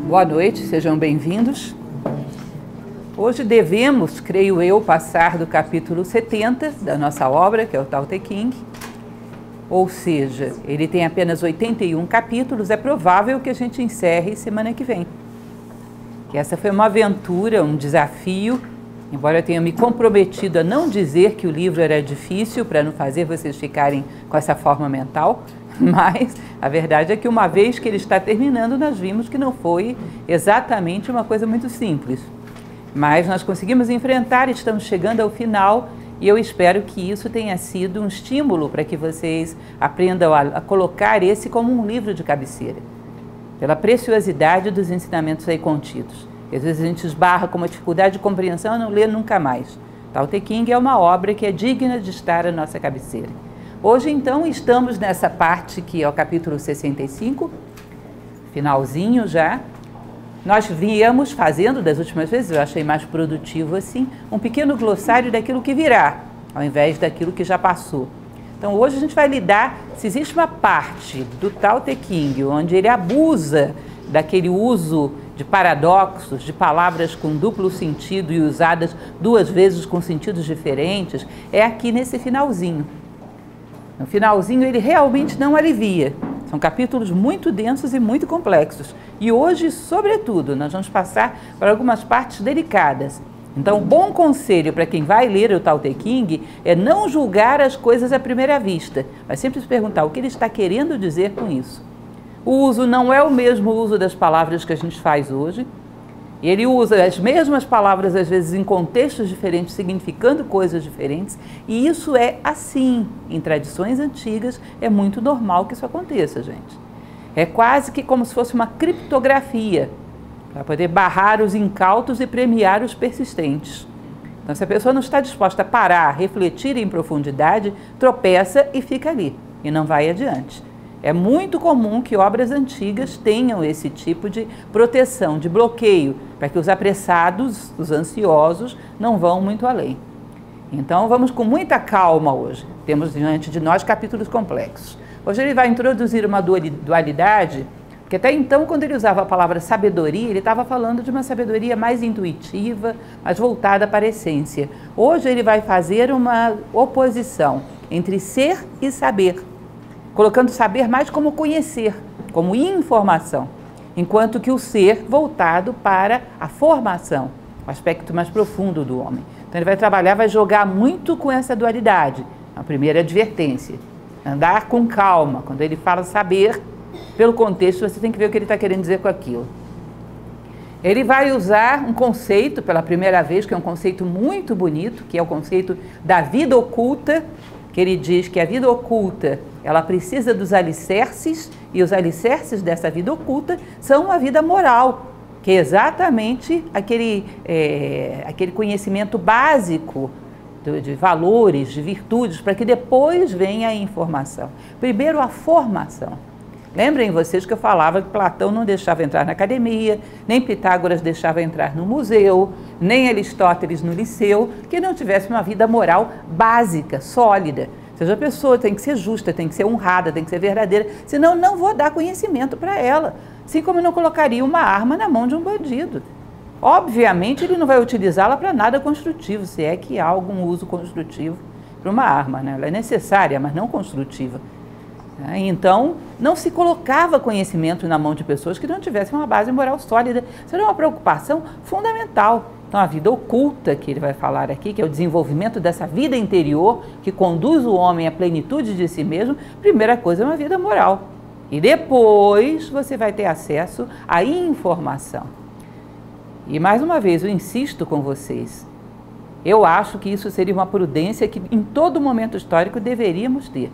Boa noite, sejam bem-vindos. Hoje devemos, creio eu, passar do capítulo 70 da nossa obra, que é o Tao Te Ching. Ou seja, ele tem apenas 81 capítulos, é provável que a gente encerre semana que vem. Que essa foi uma aventura, um desafio, embora eu tenha me comprometido a não dizer que o livro era difícil, para não fazer vocês ficarem com essa forma mental, mas a verdade é que uma vez que ele está terminando, nós vimos que não foi exatamente uma coisa muito simples. Mas nós conseguimos enfrentar, estamos chegando ao final e eu espero que isso tenha sido um estímulo para que vocês aprendam a colocar esse como um livro de cabeceira, pela preciosidade dos ensinamentos aí contidos. Às vezes a gente esbarra com uma dificuldade de compreensão e não lê nunca mais. Tao Te Ching é uma obra que é digna de estar à nossa cabeceira. Hoje, então, estamos nessa parte que é o capítulo 65, finalzinho já. Nós viemos fazendo, das últimas vezes, eu achei mais produtivo assim, um pequeno glossário daquilo que virá, ao invés daquilo que já passou. Então, hoje a gente vai lidar, se existe uma parte do Tao Te Ching, onde ele abusa daquele uso de paradoxos, de palavras com duplo sentido e usadas duas vezes com sentidos diferentes, é aqui nesse finalzinho. No finalzinho ele realmente não alivia. São capítulos muito densos e muito complexos. E hoje, sobretudo, nós vamos passar por algumas partes delicadas. Então, um bom conselho para quem vai ler o Tao Te Ching é não julgar as coisas à primeira vista, mas sempre se perguntar o que ele está querendo dizer com isso. O uso não é o mesmo uso das palavras que a gente faz hoje. Ele usa as mesmas palavras, às vezes, em contextos diferentes, significando coisas diferentes, e isso é assim. Em tradições antigas, é muito normal que isso aconteça, gente. É quase que como se fosse uma criptografia, para poder barrar os incautos e premiar os persistentes. Então, se a pessoa não está disposta a parar, refletir em profundidade, tropeça e fica ali, e não vai adiante. É muito comum que obras antigas tenham esse tipo de proteção, de bloqueio, para que os apressados, os ansiosos, não vão muito além. Então, vamos com muita calma hoje. Temos diante de nós capítulos complexos. Hoje ele vai introduzir uma dualidade, porque até então, quando ele usava a palavra sabedoria, ele estava falando de uma sabedoria mais intuitiva, mais voltada para a essência. Hoje ele vai fazer uma oposição entre ser e saber, colocando saber mais como conhecer, como informação, enquanto que o ser voltado para a formação, o aspecto mais profundo do homem. Então ele vai trabalhar, vai jogar muito com essa dualidade. A primeira advertência, andar com calma. Quando ele fala saber, pelo contexto, você tem que ver o que ele está querendo dizer com aquilo. Ele vai usar um conceito, pela primeira vez, que é um conceito muito bonito, que é o conceito da vida oculta, que ele diz que a vida oculta, ela precisa dos alicerces, e os alicerces dessa vida oculta são a vida moral, que é exatamente aquele conhecimento básico de valores, de virtudes, para que depois venha a informação. Primeiro, a formação. Lembrem vocês que eu falava que Platão não deixava entrar na academia, nem Pitágoras deixava entrar no museu, nem Aristóteles no liceu, que não tivesse uma vida moral básica, sólida. Ou seja, a pessoa tem que ser justa, tem que ser honrada, tem que ser verdadeira, senão não vou dar conhecimento para ela. Assim como eu não colocaria uma arma na mão de um bandido. Obviamente, ele não vai utilizá-la para nada construtivo, se é que há algum uso construtivo para uma arma, né? Ela é necessária, mas não construtiva. Então, não se colocava conhecimento na mão de pessoas que não tivessem uma base moral sólida. Isso era uma preocupação fundamental. Então, a vida oculta, que ele vai falar aqui, que é o desenvolvimento dessa vida interior, que conduz o homem à plenitude de si mesmo, primeira coisa é uma vida moral. E depois você vai ter acesso à informação. E mais uma vez, eu insisto com vocês, eu acho que isso seria uma prudência que em todo momento histórico deveríamos ter.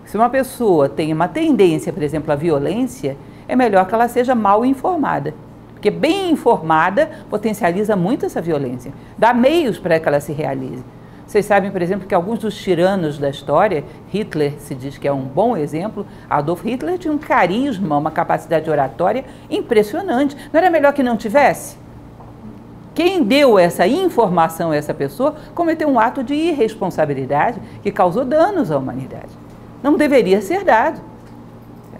Se uma pessoa tem uma tendência, por exemplo, à violência, é melhor que ela seja mal informada. Porque bem informada potencializa muito essa violência, dá meios para que ela se realize. Vocês sabem, por exemplo, que alguns dos tiranos da história, Hitler se diz que é um bom exemplo, Adolf Hitler tinha um carisma, uma capacidade oratória impressionante. Não era melhor que não tivesse? Quem deu essa informação a essa pessoa cometeu um ato de irresponsabilidade que causou danos à humanidade. Não deveria ser dado.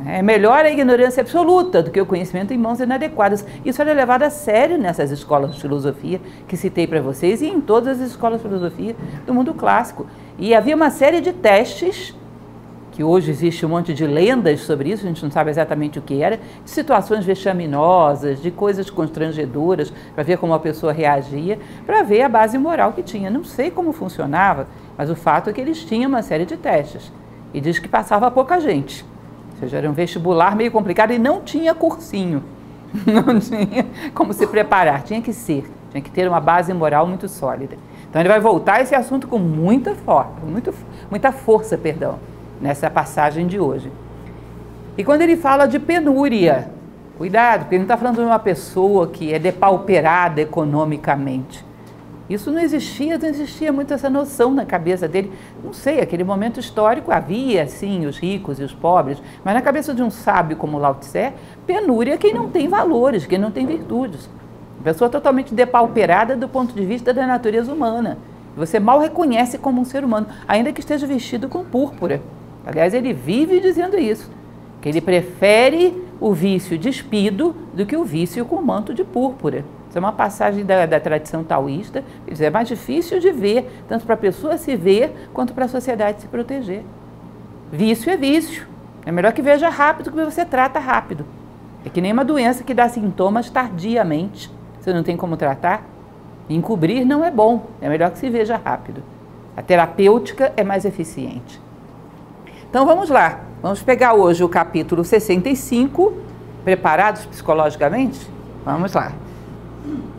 É melhor a ignorância absoluta do que o conhecimento em mãos inadequadas. Isso era levado a sério nessas escolas de filosofia que citei para vocês e em todas as escolas de filosofia do mundo clássico. E havia uma série de testes, que hoje existe um monte de lendas sobre isso, a gente não sabe exatamente o que era, de situações vexaminosas, de coisas constrangedoras, para ver como a pessoa reagia, para ver a base moral que tinha. Não sei como funcionava, mas o fato é que eles tinham uma série de testes. E diz que passava pouca gente. Ou seja, era um vestibular meio complicado e não tinha cursinho. Não tinha como se preparar, tinha que ter uma base moral muito sólida. Então ele vai voltar a esse assunto com muita força, nessa passagem de hoje. E quando ele fala de penúria, cuidado, porque ele não está falando de uma pessoa que é depauperada economicamente. Isso não existia muito essa noção na cabeça dele. Não sei, aquele momento histórico havia, sim, os ricos e os pobres, mas na cabeça de um sábio como Lao Tse, penúria é quem não tem valores, quem não tem virtudes. Pessoa totalmente depauperada do ponto de vista da natureza humana. Você mal reconhece como um ser humano, ainda que esteja vestido com púrpura. Aliás, ele vive dizendo isso, que ele prefere o vício despido do que o vício com manto de púrpura. Isso é uma passagem da tradição taoísta, é mais difícil de ver, tanto para a pessoa se ver, quanto para a sociedade se proteger. Vício é vício. É melhor que veja rápido que você trata rápido. É que nem uma doença que dá sintomas tardiamente. Você não tem como tratar. Encobrir não é bom, é melhor que se veja rápido. A terapêutica é mais eficiente. Então vamos lá, vamos pegar hoje o capítulo 65, preparados psicologicamente? Vamos lá.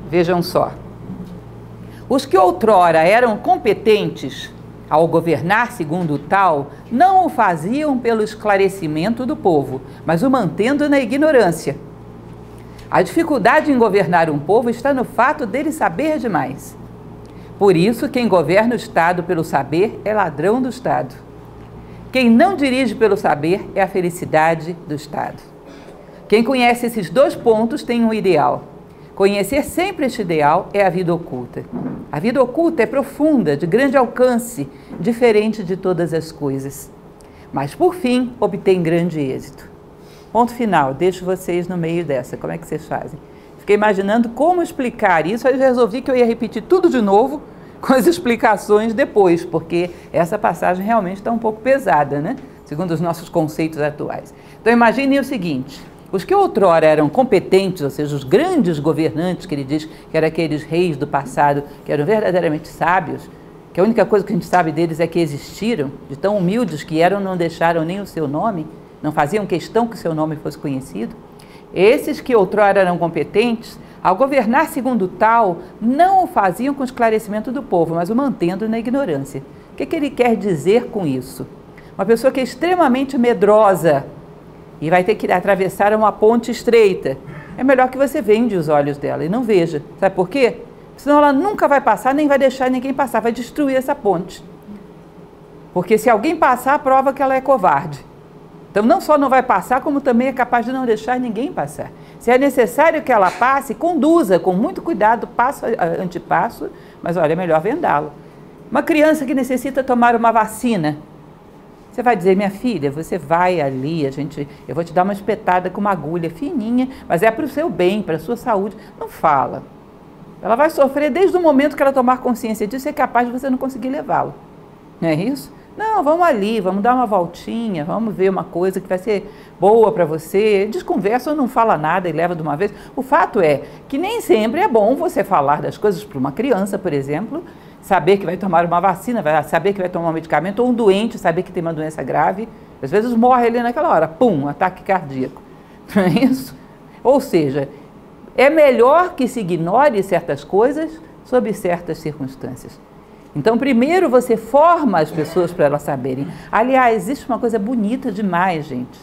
Vejam só. Os que outrora eram competentes ao governar segundo o tal, não o faziam pelo esclarecimento do povo, mas o mantendo na ignorância. A dificuldade em governar um povo está no fato dele saber demais. Por isso, quem governa o Estado pelo saber é ladrão do Estado. Quem não dirige pelo saber é a felicidade do Estado. Quem conhece esses dois pontos tem um ideal. Conhecer sempre este ideal é a vida oculta. A vida oculta é profunda, de grande alcance, diferente de todas as coisas. Mas, por fim, obtém grande êxito. Ponto final, deixo vocês no meio dessa. Como é que vocês fazem? Fiquei imaginando como explicar isso, aí resolvi que eu ia repetir tudo de novo, com as explicações depois, porque essa passagem realmente está um pouco pesada, né? Segundo os nossos conceitos atuais. Então, imaginem o seguinte. Os que outrora eram competentes, ou seja, os grandes governantes, que ele diz que eram aqueles reis do passado, que eram verdadeiramente sábios, que a única coisa que a gente sabe deles é que existiram, de tão humildes que eram, não deixaram nem o seu nome, não faziam questão que o seu nome fosse conhecido. Esses que outrora eram competentes, ao governar segundo tal, não o faziam com esclarecimento do povo, mas o mantendo na ignorância. O que ele quer dizer com isso? Uma pessoa que é extremamente medrosa, e vai ter que atravessar uma ponte estreita. É melhor que você vende os olhos dela e não veja. Sabe por quê? Senão ela nunca vai passar, nem vai deixar ninguém passar, vai destruir essa ponte. Porque se alguém passar, prova que ela é covarde. Então não só não vai passar, como também é capaz de não deixar ninguém passar. Se é necessário que ela passe, conduza com muito cuidado, passo a antepasso, mas olha, é melhor vendá-lo. Uma criança que necessita tomar uma vacina, você vai dizer, minha filha, você vai ali, eu vou te dar uma espetada com uma agulha fininha, mas é para o seu bem, para a sua saúde. Não fala. Ela vai sofrer desde o momento que ela tomar consciência disso, é capaz de você não conseguir levá-lo. Não é isso? Não, vamos ali, vamos dar uma voltinha, vamos ver uma coisa que vai ser boa para você. Desconversa ou não fala nada e leva de uma vez. O fato é que nem sempre é bom você falar das coisas para uma criança, por exemplo, saber que vai tomar uma vacina, saber que vai tomar um medicamento, ou um doente, saber que tem uma doença grave. Às vezes morre ali naquela hora, pum, ataque cardíaco. Não é isso? Ou seja, é melhor que se ignore certas coisas sob certas circunstâncias. Então, primeiro você forma as pessoas para elas saberem. Aliás, existe uma coisa bonita demais, gente,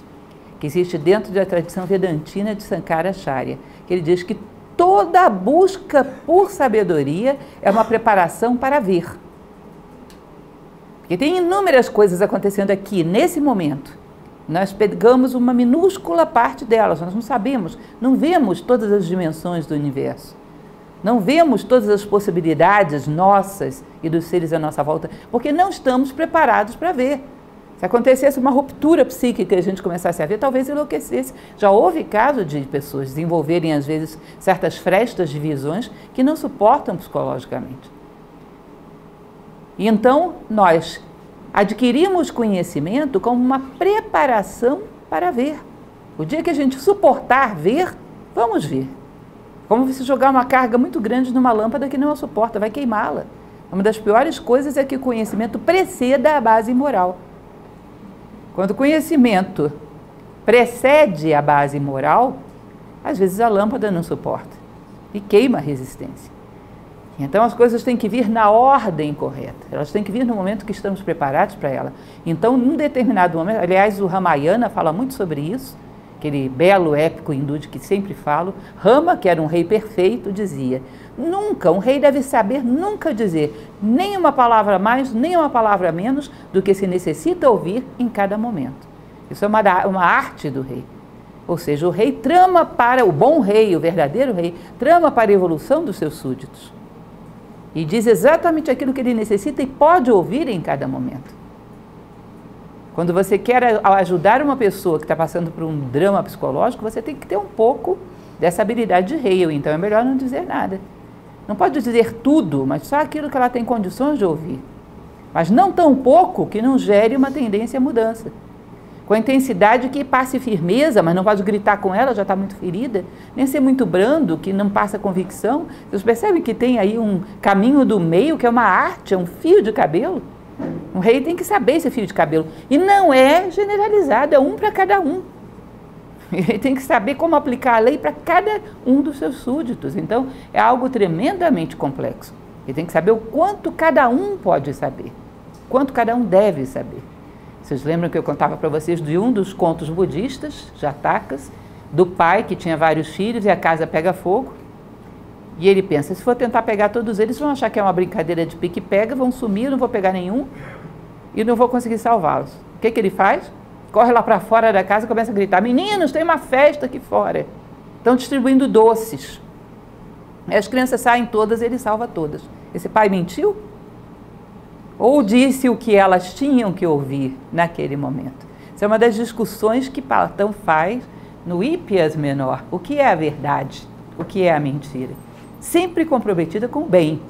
que existe dentro da tradição vedantina de Sankaracharya, que ele diz que toda busca por sabedoria é uma preparação para ver. Porque tem inúmeras coisas acontecendo aqui, nesse momento. Nós pegamos uma minúscula parte delas, nós não sabemos, não vemos todas as dimensões do universo. Não vemos todas as possibilidades nossas e dos seres à nossa volta, porque não estamos preparados para ver. Se acontecesse uma ruptura psíquica e a gente começasse a ver, talvez enlouquecesse. Já houve caso de pessoas desenvolverem, às vezes, certas frestas de visões que não suportam psicologicamente. E então, nós adquirimos conhecimento como uma preparação para ver. O dia que a gente suportar ver, vamos ver. Como se jogar uma carga muito grande numa lâmpada que não a suporta, vai queimá-la. Uma das piores coisas é que o conhecimento preceda a base moral. Quando o conhecimento precede a base moral, às vezes a lâmpada não suporta e queima a resistência. Então as coisas têm que vir na ordem correta, elas têm que vir no momento que estamos preparados para ela. Então, num determinado momento, aliás, o Ramayana fala muito sobre isso, aquele belo épico hindu de que sempre falo. Rama, que era um rei perfeito, dizia: nunca, um rei deve saber nunca dizer nem uma palavra mais, nem uma palavra menos do que se necessita ouvir em cada momento. Isso é uma arte do rei. Ou seja, o rei trama para, o bom rei, o verdadeiro rei, trama para a evolução dos seus súditos. E diz exatamente aquilo que ele necessita e pode ouvir em cada momento. Quando você quer ajudar uma pessoa que está passando por um drama psicológico, você tem que ter um pouco dessa habilidade de rei, então é melhor não dizer nada. Não pode dizer tudo, mas só aquilo que ela tem condições de ouvir. Mas não tão pouco que não gere uma tendência à mudança. Com a intensidade que passe firmeza, mas não pode gritar com ela, já está muito ferida, nem ser muito brando, que não passa convicção. Vocês percebem que tem aí um caminho do meio, que é uma arte, é um fio de cabelo? Um rei tem que saber esse fio de cabelo. E não é generalizado, é um para cada um. Ele tem que saber como aplicar a lei para cada um dos seus súditos. Então, é algo tremendamente complexo. Ele tem que saber o quanto cada um pode saber, quanto cada um deve saber. Vocês lembram que eu contava para vocês de um dos contos budistas, Jatakas, do pai que tinha vários filhos e a casa pega fogo. E ele pensa, se for tentar pegar todos eles, vão achar que é uma brincadeira de pique-pega, vão sumir, eu não vou pegar nenhum e não vou conseguir salvá-los. O que ele faz? Corre lá para fora da casa e começa a gritar: meninos, tem uma festa aqui fora. Estão distribuindo doces. As crianças saem todas, ele salva todas. Esse pai mentiu? Ou disse o que elas tinham que ouvir naquele momento? Essa é uma das discussões que Platão faz no Hípias Menor. O que é a verdade? O que é a mentira? Sempre comprometida com o bem.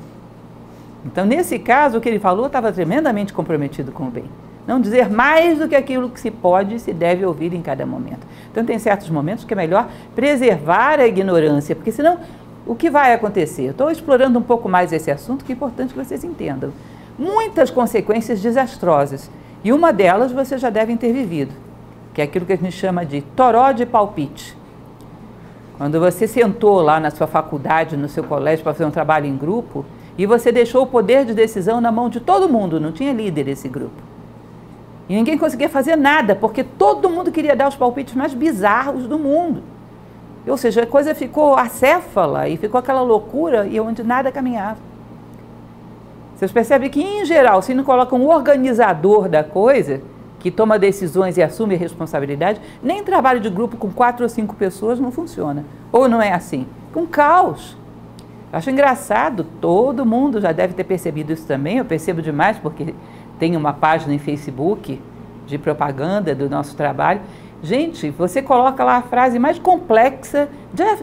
Então, nesse caso, o que ele falou estava tremendamente comprometido com o bem. Não dizer mais do que aquilo que se pode e se deve ouvir em cada momento. Então, tem certos momentos que é melhor preservar a ignorância, porque senão, o que vai acontecer? Eu estou explorando um pouco mais esse assunto, que é importante que vocês entendam. Muitas consequências desastrosas, e uma delas vocês já devem ter vivido, que é aquilo que a gente chama de toró de palpite. Quando você sentou lá na sua faculdade, no seu colégio, para fazer um trabalho em grupo, e você deixou o poder de decisão na mão de todo mundo, não tinha líder esse grupo. E ninguém conseguia fazer nada, porque todo mundo queria dar os palpites mais bizarros do mundo. Ou seja, a coisa ficou acéfala e ficou aquela loucura e onde nada caminhava. Vocês percebem que, em geral, se não coloca um organizador da coisa, que toma decisões e assume a responsabilidade, nem trabalho de grupo com 4 ou 5 pessoas não funciona. Ou não é assim? Com caos. Eu acho engraçado, todo mundo já deve ter percebido isso também, eu percebo demais porque tem uma página em Facebook de propaganda do nosso trabalho. Gente, você coloca lá a frase mais complexa,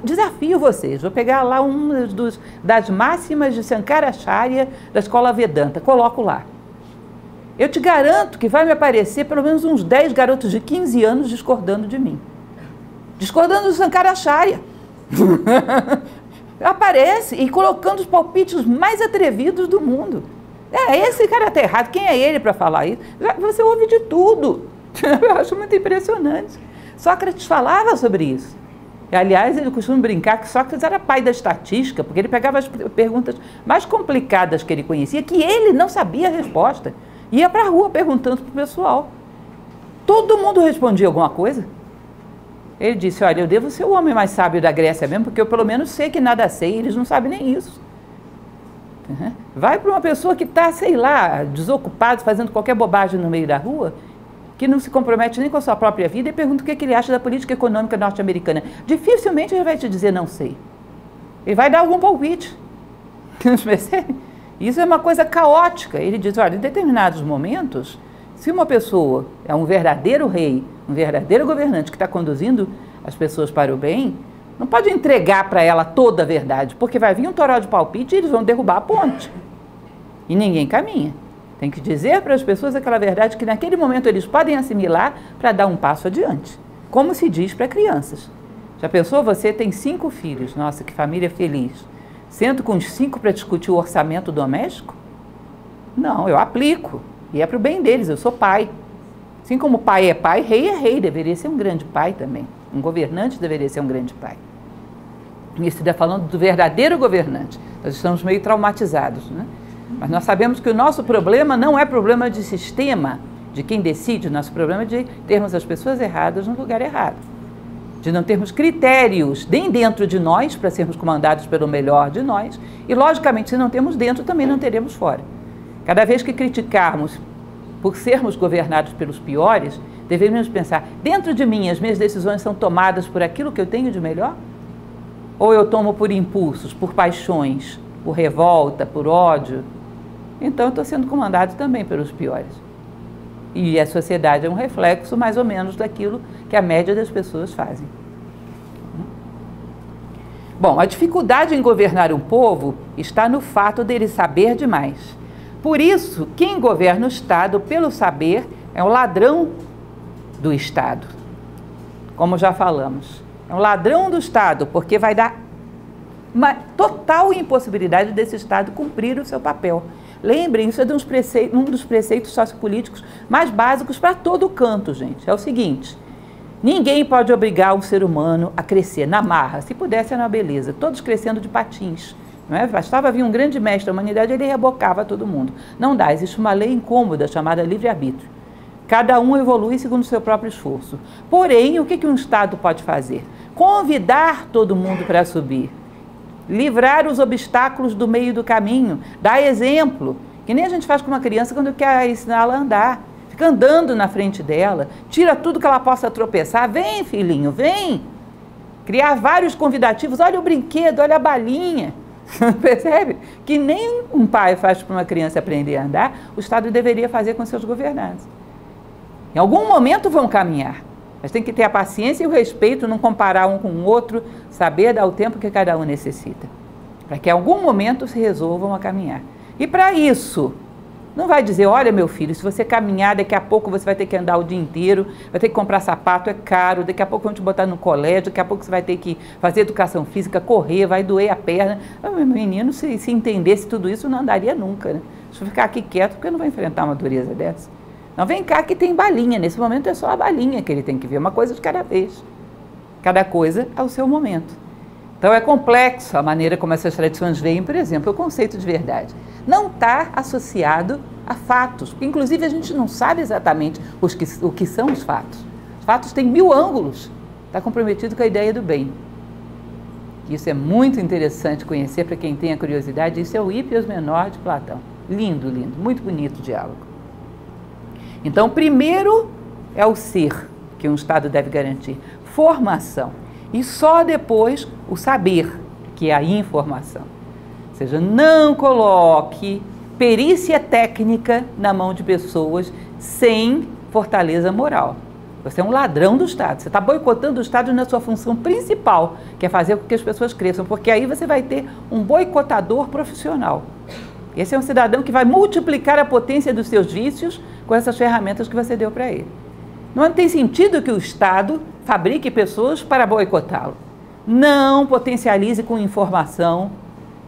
desafio vocês, vou pegar lá uma das máximas de Sankaracharya da escola Vedanta, coloco lá. Eu te garanto que vai me aparecer pelo menos uns 10 garotos de 15 anos discordando de mim. Discordando do Sankaracharya. Aparece e colocando os palpites mais atrevidos do mundo. Esse cara está errado, quem é ele para falar isso? Você ouve de tudo. Eu acho muito impressionante. Sócrates falava sobre isso. E, aliás, ele costuma brincar que Sócrates era pai da estatística, porque ele pegava as perguntas mais complicadas que ele conhecia, que ele não sabia a resposta. Ia para a rua perguntando para o pessoal. Todo mundo respondia alguma coisa. Ele disse: olha, eu devo ser o homem mais sábio da Grécia mesmo, porque eu pelo menos sei que nada sei, eles não sabem nem isso. Vai para uma pessoa que está, sei lá, desocupado, fazendo qualquer bobagem no meio da rua, que não se compromete nem com a sua própria vida, e pergunta o que ele acha da política econômica norte-americana. Dificilmente ele vai te dizer não sei. Ele vai dar algum palpite. Não percebe? Isso é uma coisa caótica. Ele diz: olha, em determinados momentos, Se uma pessoa é um verdadeiro rei, um verdadeiro governante que está conduzindo as pessoas para o bem, não pode entregar para ela toda a verdade, porque vai vir um toró de palpite e eles vão derrubar a ponte. E ninguém caminha. Tem que dizer para as pessoas aquela verdade que naquele momento eles podem assimilar para dar um passo adiante. Como se diz para crianças. Já pensou, você tem 5 filhos, nossa, que família feliz. Sento com os 5 para discutir o orçamento doméstico? Não, eu aplico. E é para o bem deles, eu sou pai. Assim como pai, rei é rei, deveria ser um grande pai também. Um governante deveria ser um grande pai. Isso está falando do verdadeiro governante. Nós estamos meio traumatizados, né? Mas nós sabemos que o nosso problema não é problema de sistema, de quem decide, o nosso problema é de termos as pessoas erradas no lugar errado. De não termos critérios nem dentro de nós para sermos comandados pelo melhor de nós e, logicamente, se não temos dentro, também não teremos fora. Cada vez que criticarmos por sermos governados pelos piores, deveríamos pensar, dentro de mim as minhas decisões são tomadas por aquilo que eu tenho de melhor? Ou eu tomo por impulsos, por paixões, por revolta, por ódio? Então eu estou sendo comandado também pelos piores. E a sociedade é um reflexo mais ou menos daquilo que a média das pessoas fazem. Bom, a dificuldade em governar um povo está no fato dele saber demais. Por isso, quem governa o Estado pelo saber é o ladrão do Estado. Como já falamos, é um ladrão do Estado, porque vai dar uma total impossibilidade desse Estado cumprir o seu papel. Lembrem, isso é um dos preceitos sociopolíticos mais básicos para todo canto, gente. É o seguinte, ninguém pode obrigar um ser humano a crescer na marra. Se pudesse, era uma beleza. Todos crescendo de patins. Não é? Bastava vir um grande mestre da humanidade, ele rebocava todo mundo. Não dá, existe uma lei incômoda chamada livre-arbítrio. Cada um evolui segundo o seu próprio esforço. Porém, o que um Estado pode fazer? Convidar todo mundo para subir. Livrar os obstáculos do meio do caminho, dar exemplo, que nem a gente faz com uma criança quando quer ensiná-la a andar. Fica andando na frente dela, tira tudo que ela possa tropeçar, vem filhinho, vem. Criar vários convidativos, olha o brinquedo, olha a balinha. Percebe? Que nem um pai faz para uma criança aprender a andar, o Estado deveria fazer com seus governados. Em algum momento vão caminhar. Mas tem que ter a paciência e o respeito, não comparar um com o outro, saber dar o tempo que cada um necessita. Para que em algum momento se resolvam a caminhar. E para isso, não vai dizer, olha meu filho, se você caminhar, daqui a pouco você vai ter que andar o dia inteiro, vai ter que comprar sapato, é caro, daqui a pouco vão te botar no colégio, daqui a pouco você vai ter que fazer educação física, correr, vai doer a perna. Meu menino, se entendesse tudo isso, não andaria nunca, né? Deixa eu ficar aqui quieto, porque eu não vou enfrentar uma dureza dessa. Não, vem cá que tem balinha, nesse momento é só a balinha que ele tem que ver, uma coisa de cada vez. Cada coisa ao seu momento. Então é complexo a maneira como essas tradições veem, por exemplo, o conceito de verdade. Não está associado a fatos, porque inclusive a gente não sabe exatamente o que são os fatos. Os fatos têm 1000 ângulos, está comprometido com a ideia do bem. Isso é muito interessante conhecer para quem tem a curiosidade, isso é o Hípios Menor de Platão. Lindo, lindo, muito bonito o diálogo. Então, primeiro é o ser que um Estado deve garantir, formação. E só depois o saber, que é a informação. Ou seja, não coloque perícia técnica na mão de pessoas sem fortaleza moral. Você é um ladrão do Estado, você está boicotando o Estado na sua função principal, que é fazer com que as pessoas cresçam, porque aí você vai ter um boicotador profissional. Esse é um cidadão que vai multiplicar a potência dos seus vícios com essas ferramentas que você deu para ele. Não tem sentido que o Estado fabrique pessoas para boicotá-lo. Não potencialize com informação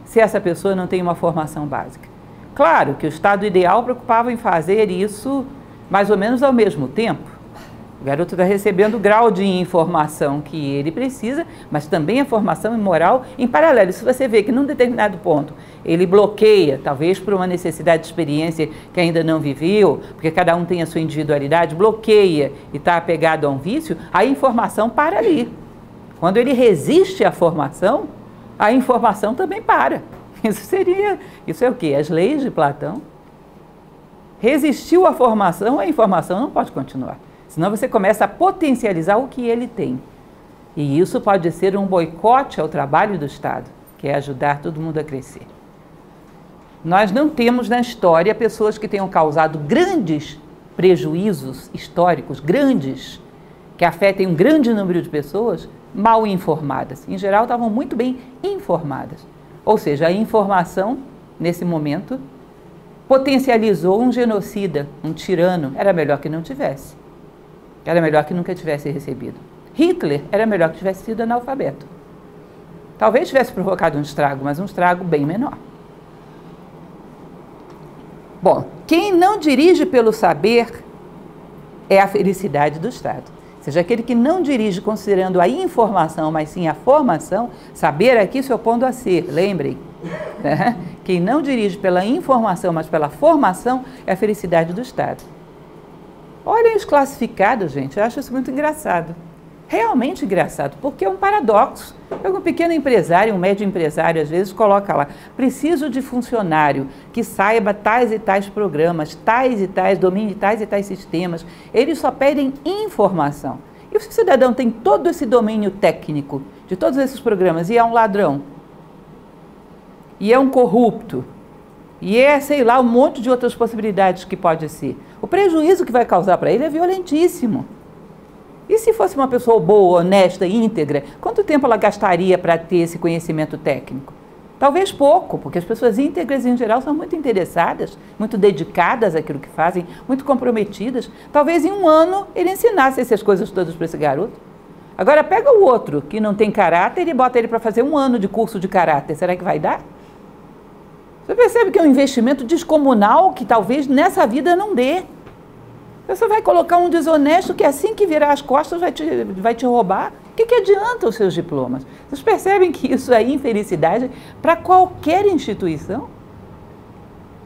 se essa pessoa não tem uma formação básica. Claro que o Estado ideal preocupava em fazer isso mais ou menos ao mesmo tempo. O garoto está recebendo o grau de informação que ele precisa, mas também a formação moral em paralelo. Se você vê que num determinado ponto ele bloqueia, talvez por uma necessidade de experiência que ainda não viveu, porque cada um tem a sua individualidade, bloqueia e está apegado a um vício, a informação para ali. Quando ele resiste à formação, a informação também para. Isso é o quê? As leis de Platão. Resistiu à formação, a informação não pode continuar. Senão você começa a potencializar o que ele tem. E isso pode ser um boicote ao trabalho do Estado, que é ajudar todo mundo a crescer. Nós não temos na história pessoas que tenham causado grandes prejuízos históricos grandes, que afetem um grande número de pessoas, mal informadas. Em geral, estavam muito bem informadas. Ou seja, a informação, nesse momento, potencializou um genocida, um tirano. Era melhor que não tivesse. Era melhor que nunca tivesse recebido. Hitler era melhor que tivesse sido analfabeto. Talvez tivesse provocado um estrago, mas um estrago bem menor. Bom, quem não dirige pelo saber é a felicidade do Estado. Ou seja, aquele que não dirige considerando a informação, mas sim a formação, saber aqui se opondo a ser, lembrem. Né? Quem não dirige pela informação, mas pela formação, é a felicidade do Estado. Olhem os classificados, gente, eu acho isso muito engraçado. Realmente engraçado, porque é um paradoxo. Um pequeno empresário, um médio empresário, às vezes, coloca lá, preciso de funcionário que saiba tais e tais programas, tais e tais, domine tais e tais sistemas. Eles só pedem informação. E se o cidadão tem todo esse domínio técnico de todos esses programas e é um ladrão, e é um corrupto, e é, sei lá, um monte de outras possibilidades que pode ser, o prejuízo que vai causar para ele é violentíssimo. E se fosse uma pessoa boa, honesta, íntegra, quanto tempo ela gastaria para ter esse conhecimento técnico? Talvez pouco, porque as pessoas íntegras, em geral, são muito interessadas, muito dedicadas àquilo que fazem, muito comprometidas. Talvez em um ano ele ensinasse essas coisas todas para esse garoto. Agora, pega o outro que não tem caráter e bota ele para fazer um ano de curso de caráter. Será que vai dar? Você percebe que é um investimento descomunal que talvez nessa vida não dê. Você vai colocar um desonesto que assim que virar as costas vai te roubar. O que adianta os seus diplomas? Vocês percebem que isso é infelicidade para qualquer instituição?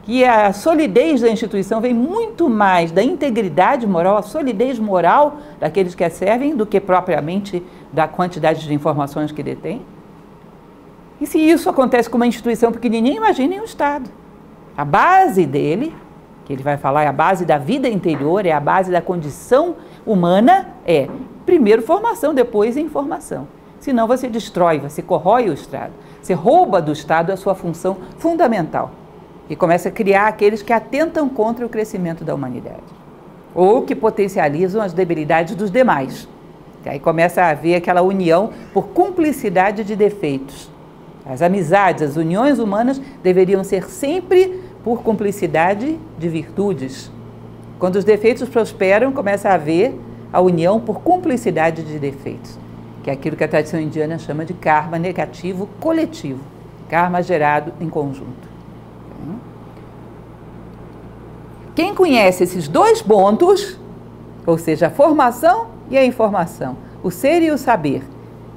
Que a solidez da instituição vem muito mais da integridade moral, a solidez moral daqueles que a servem, do que propriamente da quantidade de informações que detém? E se isso acontece com uma instituição pequenininha, imaginem o Estado. A base dele, que ele vai falar, é a base da vida interior, é a base da condição humana, é primeiro formação, depois informação. Senão você destrói, você corrói o Estado, você rouba do Estado a sua função fundamental e começa a criar aqueles que atentam contra o crescimento da humanidade ou que potencializam as debilidades dos demais. E aí começa a haver aquela união por cumplicidade de defeitos. As amizades, as uniões humanas deveriam ser sempre por cumplicidade de virtudes. Quando os defeitos prosperam, começa a haver a união por cumplicidade de defeitos, que é aquilo que a tradição indiana chama de karma negativo coletivo, karma gerado em conjunto. Quem conhece esses dois pontos, ou seja, a formação e a informação, o ser e o saber,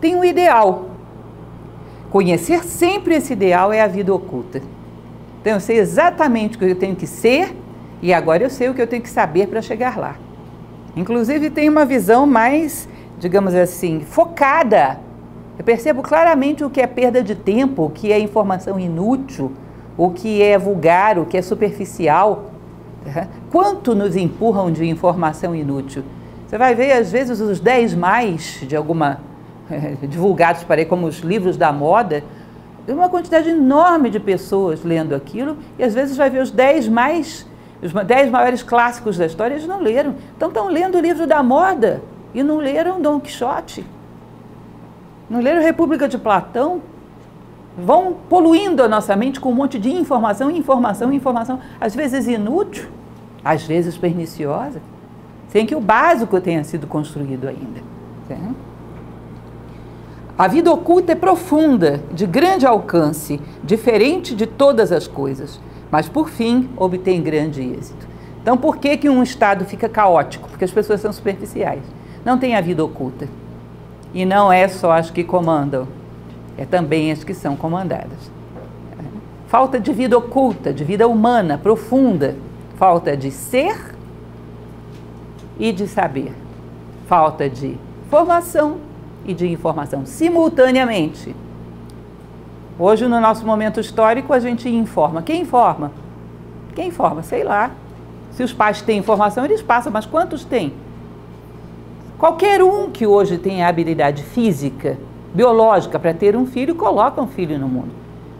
tem um ideal. Conhecer sempre esse ideal é a vida oculta. Então, eu sei exatamente o que eu tenho que ser e agora eu sei o que eu tenho que saber para chegar lá. Inclusive, tem uma visão mais, digamos assim, focada. Eu percebo claramente o que é perda de tempo, o que é informação inútil, o que é vulgar, o que é superficial. Quanto nos empurram de informação inútil? Você vai ver, às vezes, os 10 mais de alguma, divulgados para aí como os livros da moda, uma quantidade enorme de pessoas lendo aquilo, e às vezes vai ver os 10 maiores clássicos da história, eles não leram. Então estão lendo o livro da moda e não leram Dom Quixote, não leram República de Platão. Vão poluindo a nossa mente com um monte de informação, às vezes inútil, às vezes perniciosa, sem que o básico tenha sido construído ainda. Certo? A vida oculta é profunda, de grande alcance, diferente de todas as coisas, mas por fim obtém grande êxito. Então por que um Estado fica caótico? Porque as pessoas são superficiais. Não tem a vida oculta. E não é só as que comandam, é também as que são comandadas. Falta de vida oculta, de vida humana, profunda. Falta de ser e de saber. Falta de formação e de informação simultaneamente. Hoje, no nosso momento histórico, a gente informa. Quem informa? Quem informa? Sei lá. Se os pais têm informação, eles passam, mas quantos têm? Qualquer um que hoje tem a habilidade física, biológica, para ter um filho, coloca um filho no mundo.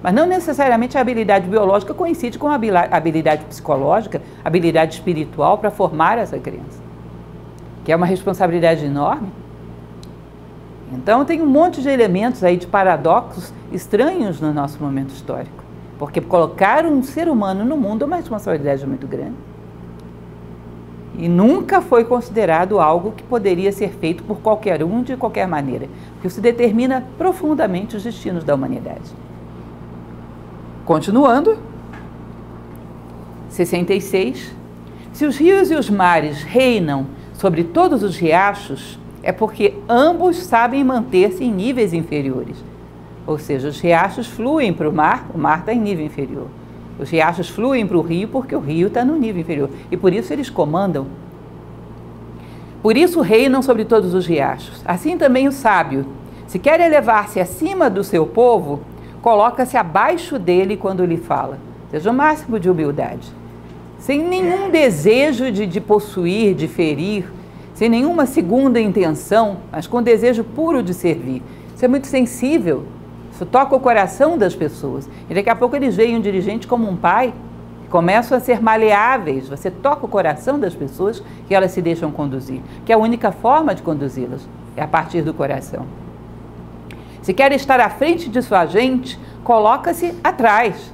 Mas não necessariamente a habilidade biológica coincide com a habilidade psicológica, a habilidade espiritual para formar essa criança, que é uma responsabilidade enorme. Então tem um monte de elementos aí de paradoxos estranhos no nosso momento histórico, porque colocar um ser humano no mundo é uma responsabilidade muito grande. E nunca foi considerado algo que poderia ser feito por qualquer um de qualquer maneira, porque isso determina profundamente os destinos da humanidade. Continuando, 66. Se os rios e os mares reinam sobre todos os riachos, é porque ambos sabem manter-se em níveis inferiores. Ou seja, os riachos fluem para o mar está em nível inferior. Os riachos fluem para o rio porque o rio está no nível inferior. E por isso eles comandam. Por isso reinam sobre todos os riachos. Assim também o sábio, se quer elevar-se acima do seu povo, coloca-se abaixo dele quando lhe fala. Seja o máximo de humildade. Sem nenhum desejo de possuir, de ferir, sem nenhuma segunda intenção, mas com desejo puro de servir. Isso é muito sensível, isso toca o coração das pessoas. E daqui a pouco eles veem um dirigente como um pai, começam a ser maleáveis, você toca o coração das pessoas e elas se deixam conduzir, que é a única forma de conduzi-las, é a partir do coração. Se quer estar à frente de sua gente, coloca-se atrás,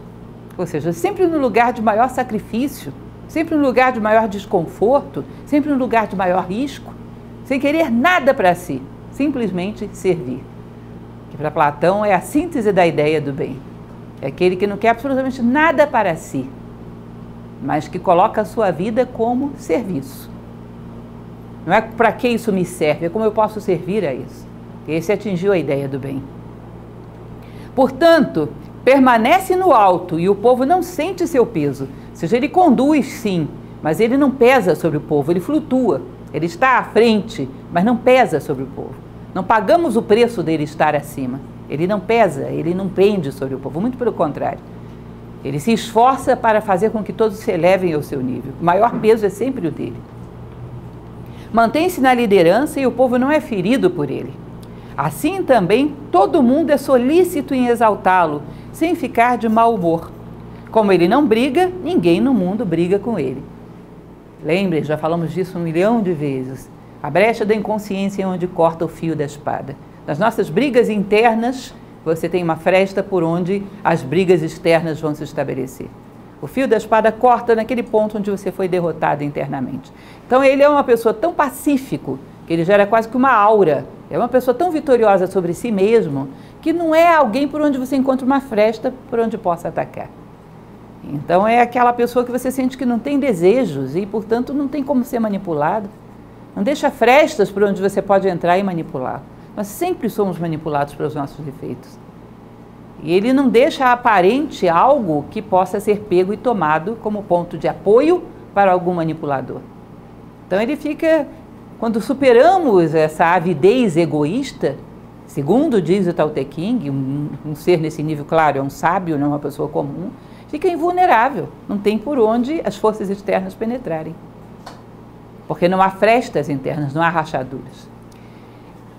ou seja, sempre no lugar de maior sacrifício, sempre no lugar de maior desconforto, sempre no lugar de maior risco, sem querer nada para si, simplesmente servir. Que para Platão é a síntese da ideia do bem. É aquele que não quer absolutamente nada para si, mas que coloca a sua vida como serviço. Não é para que isso me serve, é como eu posso servir a isso. Esse atingiu a ideia do bem. Portanto, permanece no alto e o povo não sente seu peso. Ou seja, ele conduz sim, mas ele não pesa sobre o povo, ele flutua. Ele está à frente, mas não pesa sobre o povo. Não pagamos o preço dele estar acima. Ele não pesa, ele não pende sobre o povo, muito pelo contrário. Ele se esforça para fazer com que todos se elevem ao seu nível. O maior peso é sempre o dele. Mantém-se na liderança e o povo não é ferido por ele. Assim também, todo mundo é solícito em exaltá-lo, sem ficar de mau humor. Como ele não briga, ninguém no mundo briga com ele. Lembre, já falamos disso 1 milhão de vezes. A brecha da inconsciência é onde corta o fio da espada. Nas nossas brigas internas, você tem uma fresta por onde as brigas externas vão se estabelecer. O fio da espada corta naquele ponto onde você foi derrotado internamente. Então ele é uma pessoa tão pacífico, que ele gera quase que uma aura. É uma pessoa tão vitoriosa sobre si mesmo, que não é alguém por onde você encontra uma fresta por onde possa atacar. Então é aquela pessoa que você sente que não tem desejos e, portanto, não tem como ser manipulado. Não deixa frestas por onde você pode entrar e manipular. Nós sempre somos manipulados pelos nossos defeitos. E ele não deixa aparente algo que possa ser pego e tomado como ponto de apoio para algum manipulador. Então ele fica, quando superamos essa avidez egoísta, segundo diz o Tao Te Ching, um ser nesse nível, claro, é um sábio, não é uma pessoa comum, fica invulnerável, não tem por onde as forças externas penetrarem. Porque não há frestas internas, não há rachaduras.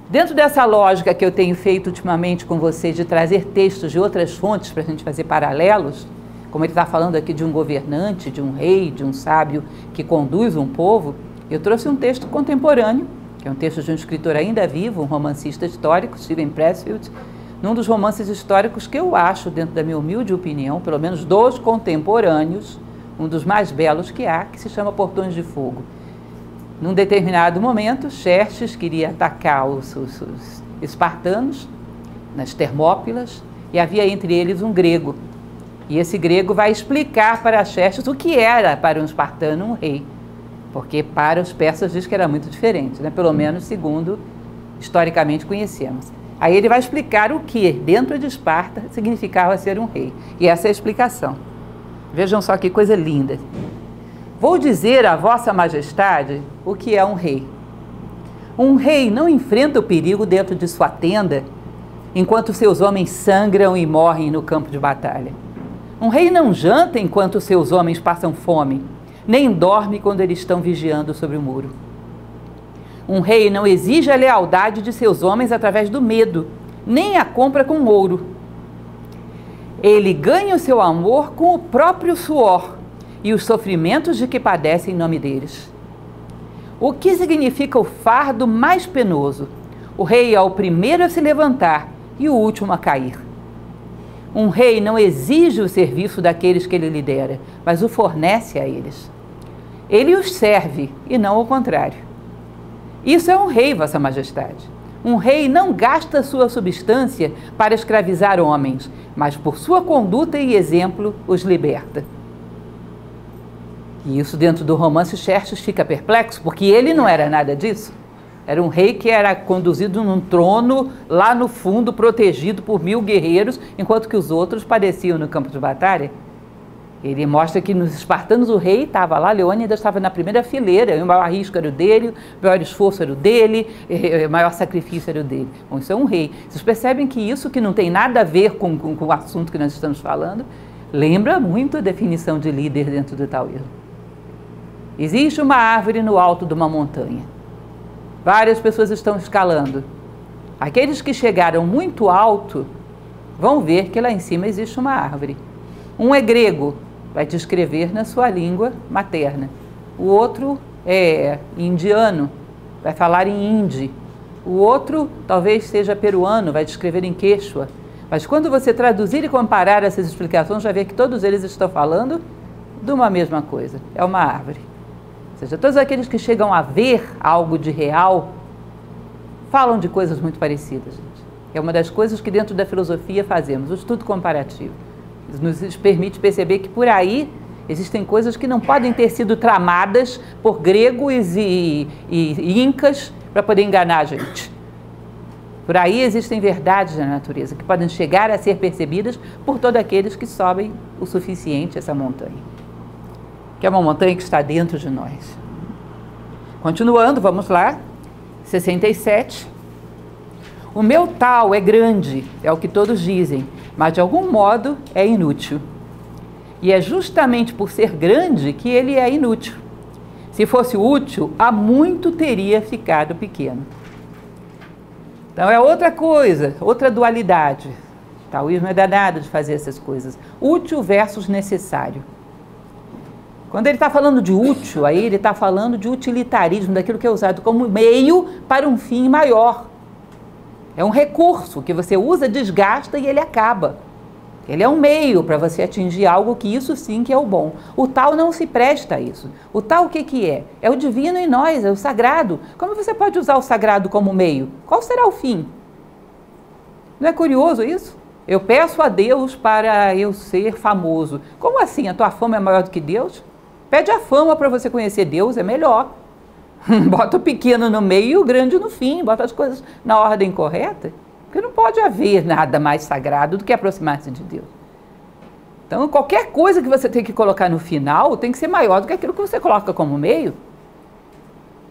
Dentro dessa lógica que eu tenho feito ultimamente com vocês de trazer textos de outras fontes para a gente fazer paralelos, como ele está falando aqui de um governante, de um rei, de um sábio que conduz um povo, eu trouxe um texto contemporâneo, que é um texto de um escritor ainda vivo, um romancista histórico, Steven Pressfield, num dos romances históricos que eu acho, dentro da minha humilde opinião, pelo menos dos contemporâneos, um dos mais belos que há, que se chama Portões de Fogo. Num determinado momento, Xerxes queria atacar os espartanos nas Termópilas e havia entre eles um grego. E esse grego vai explicar para Xerxes o que era para um espartano um rei, porque para os persas diz que era muito diferente, né? Pelo menos segundo historicamente conhecemos. Aí ele vai explicar o que dentro de Esparta significava ser um rei. E essa é a explicação. Vejam só que coisa linda. Vou dizer a vossa majestade o que é um rei. Um rei não enfrenta o perigo dentro de sua tenda, enquanto seus homens sangram e morrem no campo de batalha. Um rei não janta enquanto seus homens passam fome, nem dorme quando eles estão vigiando sobre o muro. Um rei não exige a lealdade de seus homens através do medo, nem a compra com ouro. Ele ganha o seu amor com o próprio suor e os sofrimentos de que padece em nome deles. O que significa o fardo mais penoso? O rei é o primeiro a se levantar e o último a cair. Um rei não exige o serviço daqueles que ele lidera, mas o fornece a eles. Ele os serve e não o contrário. Isso é um rei, Vossa Majestade. Um rei não gasta sua substância para escravizar homens, mas por sua conduta e exemplo os liberta. E isso dentro do romance Xerxes fica perplexo, porque ele não era nada disso. Era um rei que era conduzido num trono lá no fundo, protegido por 1000 guerreiros, enquanto que os outros padeciam no campo de batalha. Ele mostra que nos espartanos o rei estava lá, Leônidas estava na primeira fileira, e o maior risco era o dele, o maior esforço era o dele, o maior sacrifício era o dele. Bom, isso é um rei. Vocês percebem que isso, que não tem nada a ver com o assunto que nós estamos falando, lembra muito a definição de líder dentro do taoísmo. Existe uma árvore no alto de uma montanha. Várias pessoas estão escalando. Aqueles que chegaram muito alto vão ver que lá em cima existe uma árvore. Um é grego, vai descrever na sua língua materna. O outro é indiano, vai falar em hindi. O outro talvez seja peruano, vai descrever em quechua. Mas quando você traduzir e comparar essas explicações, vai ver que todos eles estão falando de uma mesma coisa. É uma árvore. Ou seja, todos aqueles que chegam a ver algo de real falam de coisas muito parecidas, gente. É uma das coisas que dentro da filosofia fazemos, o estudo comparativo. Nos permite perceber que por aí existem coisas que não podem ter sido tramadas por gregos e incas para poder enganar a gente. Por aí existem verdades na natureza que podem chegar a ser percebidas por todos aqueles que sobem o suficiente essa montanha, que é uma montanha que está dentro de nós. Continuando, vamos lá, 67. O meu tal é grande, é o que todos dizem, mas de algum modo é inútil. E é justamente por ser grande que ele é inútil. Se fosse útil, há muito teria ficado pequeno. Então é outra coisa, outra dualidade. O taoísmo é danado de fazer essas coisas. Útil versus necessário. Quando ele está falando de útil, aí ele está falando de utilitarismo, daquilo que é usado como meio para um fim maior. É um recurso que você usa, desgasta e ele acaba. Ele é um meio para você atingir algo que isso sim que é o bom. O tal não se presta a isso. O tal o que é? É o divino em nós, é o sagrado. Como você pode usar o sagrado como meio? Qual será o fim? Não é curioso isso? Eu peço a Deus para eu ser famoso. Como assim? A tua fama é maior do que Deus? Pede a fama para você conhecer Deus, é melhor. Bota o pequeno no meio e o grande no fim, bota as coisas na ordem correta, porque não pode haver nada mais sagrado do que aproximar-se de Deus. Então, qualquer coisa que você tem que colocar no final tem que ser maior do que aquilo que você coloca como meio.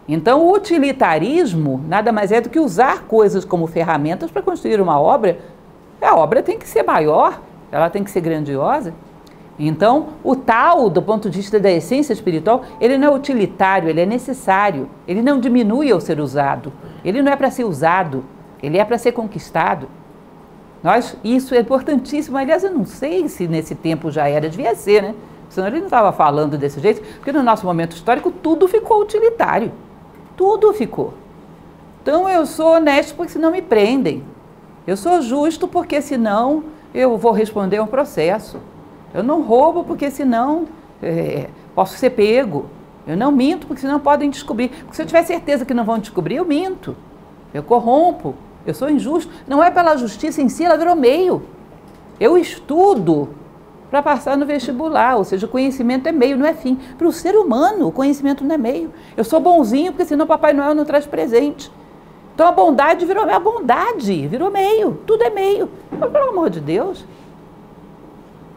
Então, o utilitarismo nada mais é do que usar coisas como ferramentas para construir uma obra. A obra tem que ser maior, ela tem que ser grandiosa. Então, o tal, do ponto de vista da essência espiritual, ele não é utilitário, ele é necessário. Ele não diminui ao ser usado. Ele não é para ser usado, ele é para ser conquistado. Isso é importantíssimo. Aliás, eu não sei se nesse tempo já era, devia ser, né? Senão ele não estava falando desse jeito, porque no nosso momento histórico tudo ficou utilitário. Tudo ficou. Então, eu sou honesto porque senão me prendem. Eu sou justo porque senão eu vou responder a um processo. Eu não roubo porque senão posso ser pego. Eu não minto porque senão podem descobrir. Porque se eu tiver certeza que não vão descobrir, eu minto. Eu corrompo. Eu sou injusto. Não é pela justiça em si, ela virou meio. Eu estudo para passar no vestibular. Ou seja, o conhecimento é meio, não é fim. Para o ser humano, o conhecimento não é meio. Eu sou bonzinho porque senão Papai Noel não traz presente. Então a bondade virou meio. A bondade virou meio. Tudo é meio. Mas, pelo amor de Deus...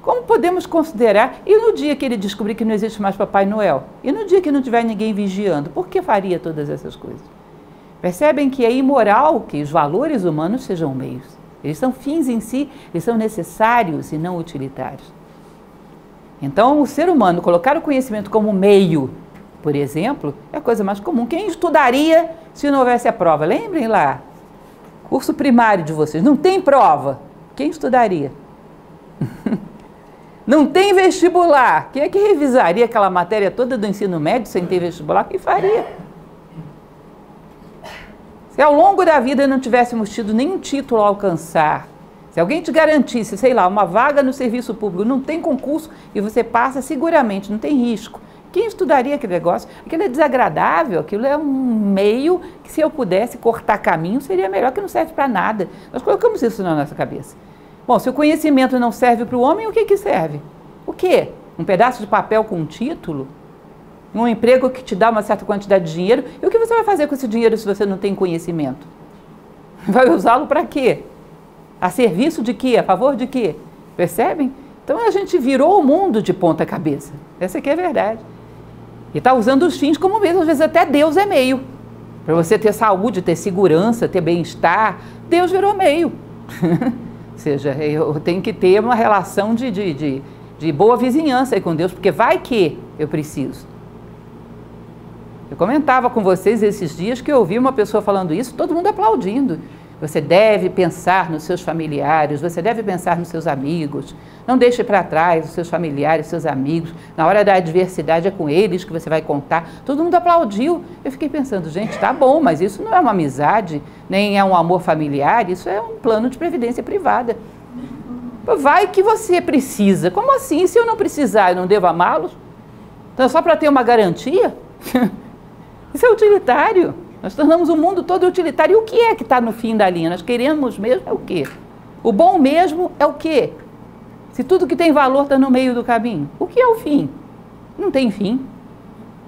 Como podemos considerar, e no dia que ele descobrir que não existe mais Papai Noel? E no dia que não tiver ninguém vigiando? Por que faria todas essas coisas? Percebem que é imoral que os valores humanos sejam meios. Eles são fins em si, eles são necessários e não utilitários. Então, o ser humano colocar o conhecimento como meio, por exemplo, é a coisa mais comum. Quem estudaria se não houvesse a prova? Lembrem lá, curso primário de vocês, não tem prova. Quem estudaria? Não tem vestibular. Quem é que revisaria aquela matéria toda do ensino médio sem ter vestibular? Quem faria? Se ao longo da vida não tivéssemos tido nenhum título a alcançar, se alguém te garantisse, sei lá, uma vaga no serviço público, não tem concurso e você passa seguramente, não tem risco. Quem estudaria aquele negócio? Aquilo é desagradável, aquilo é um meio que, se eu pudesse cortar caminho, seria melhor, que não serve para nada. Nós colocamos isso na nossa cabeça. Bom, se o conhecimento não serve para o homem, o que que serve? O quê? Um pedaço de papel com um título? Um emprego que te dá uma certa quantidade de dinheiro? E o que você vai fazer com esse dinheiro se você não tem conhecimento? Vai usá-lo para quê? A serviço de quê? A favor de quê? Percebem? Então a gente virou o mundo de ponta cabeça. Essa aqui é a verdade. E está usando os fins como mesmo. Às vezes até Deus é meio. Para você ter saúde, ter segurança, ter bem-estar, Deus virou meio. Ou seja, eu tenho que ter uma relação de boa vizinhança aí com Deus, porque vai que eu preciso. Eu comentava com vocês esses dias que eu ouvi uma pessoa falando isso, todo mundo aplaudindo. Você deve pensar nos seus familiares, você deve pensar nos seus amigos. Não deixe para trás os seus familiares, seus amigos. Na hora da adversidade é com eles que você vai contar. Todo mundo aplaudiu. Eu fiquei pensando, gente, tá bom, mas isso não é uma amizade, nem é um amor familiar, isso é um plano de previdência privada. Vai que você precisa. Como assim? Se eu não precisar, eu não devo amá-los? Então, só para ter uma garantia? Isso é utilitário. Nós tornamos o mundo todo utilitário. E o que é que está no fim da linha? Nós queremos mesmo é o quê? O bom mesmo é o quê? Se tudo que tem valor está no meio do caminho. O que é o fim? Não tem fim.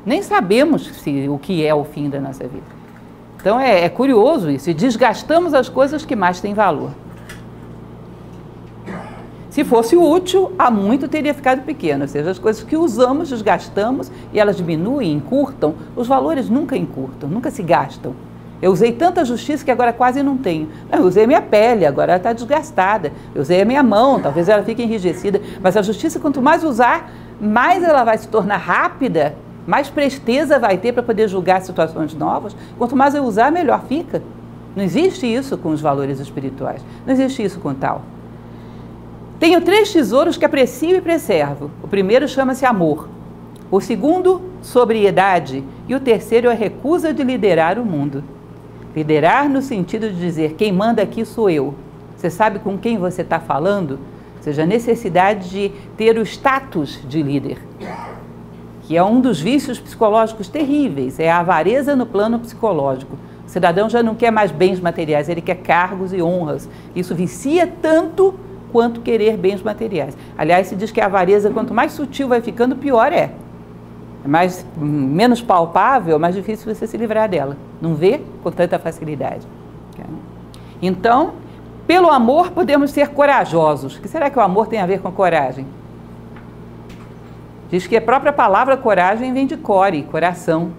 Nem sabemos o que é o fim da nossa vida. Então é curioso isso. E desgastamos as coisas que mais têm valor. Se fosse útil, há muito teria ficado pequeno. Ou seja, as coisas que usamos, desgastamos e elas diminuem, encurtam. Os valores nunca encurtam, nunca se gastam. Eu usei tanta justiça que agora quase não tenho. Não, eu usei minha pele, agora ela está desgastada. Eu usei a minha mão, talvez ela fique enrijecida. Mas a justiça, quanto mais usar, mais ela vai se tornar rápida, mais presteza vai ter para poder julgar situações novas. Quanto mais eu usar, melhor fica. Não existe isso com os valores espirituais. Não existe isso com tal. Tenho 3 tesouros que aprecio e preservo. O primeiro chama-se amor. O segundo, sobriedade. E o terceiro é a recusa de liderar o mundo. Liderar no sentido de dizer, quem manda aqui sou eu. Você sabe com quem você está falando? Ou seja, a necessidade de ter o status de líder. Que é um dos vícios psicológicos terríveis. É a avareza no plano psicológico. O cidadão já não quer mais bens materiais, ele quer cargos e honras. Isso vicia tanto quanto querer bens materiais. Aliás, se diz que a avareza, quanto mais sutil vai ficando, pior é. É menos palpável, mais difícil você se livrar dela. Não vê com tanta facilidade. Então, pelo amor podemos ser corajosos. O que será que o amor tem a ver com coragem? Diz que a própria palavra coragem vem de core, coração.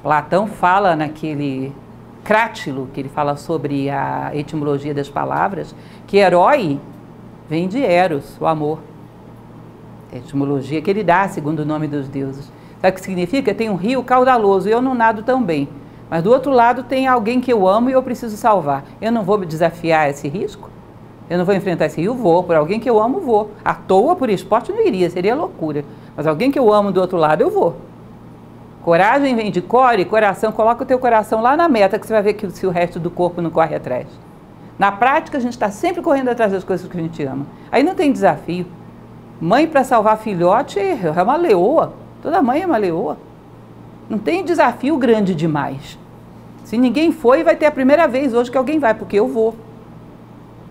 Platão fala naquele Crátilo, que ele fala sobre a etimologia das palavras, que herói vem de eros, o amor. É a etimologia que ele dá, segundo o nome dos deuses. Sabe o que significa? Tem um rio caudaloso e eu não nado tão bem. Mas do outro lado tem alguém que eu amo e eu preciso salvar. Eu não vou me desafiar a esse risco? Eu não vou enfrentar esse rio? Vou. Por alguém que eu amo, vou. À toa, por esporte, não iria, seria loucura. Mas alguém que eu amo do outro lado, eu vou. Coragem vem de core, coração. Coloca o teu coração lá na meta, que você vai ver que se o resto do corpo não corre atrás. Na prática, a gente está sempre correndo atrás das coisas que a gente ama. Aí não tem desafio. Mãe para salvar filhote é uma leoa. Toda mãe é uma leoa. Não tem desafio grande demais. Se ninguém foi, vai ter a primeira vez hoje que alguém vai, porque eu vou.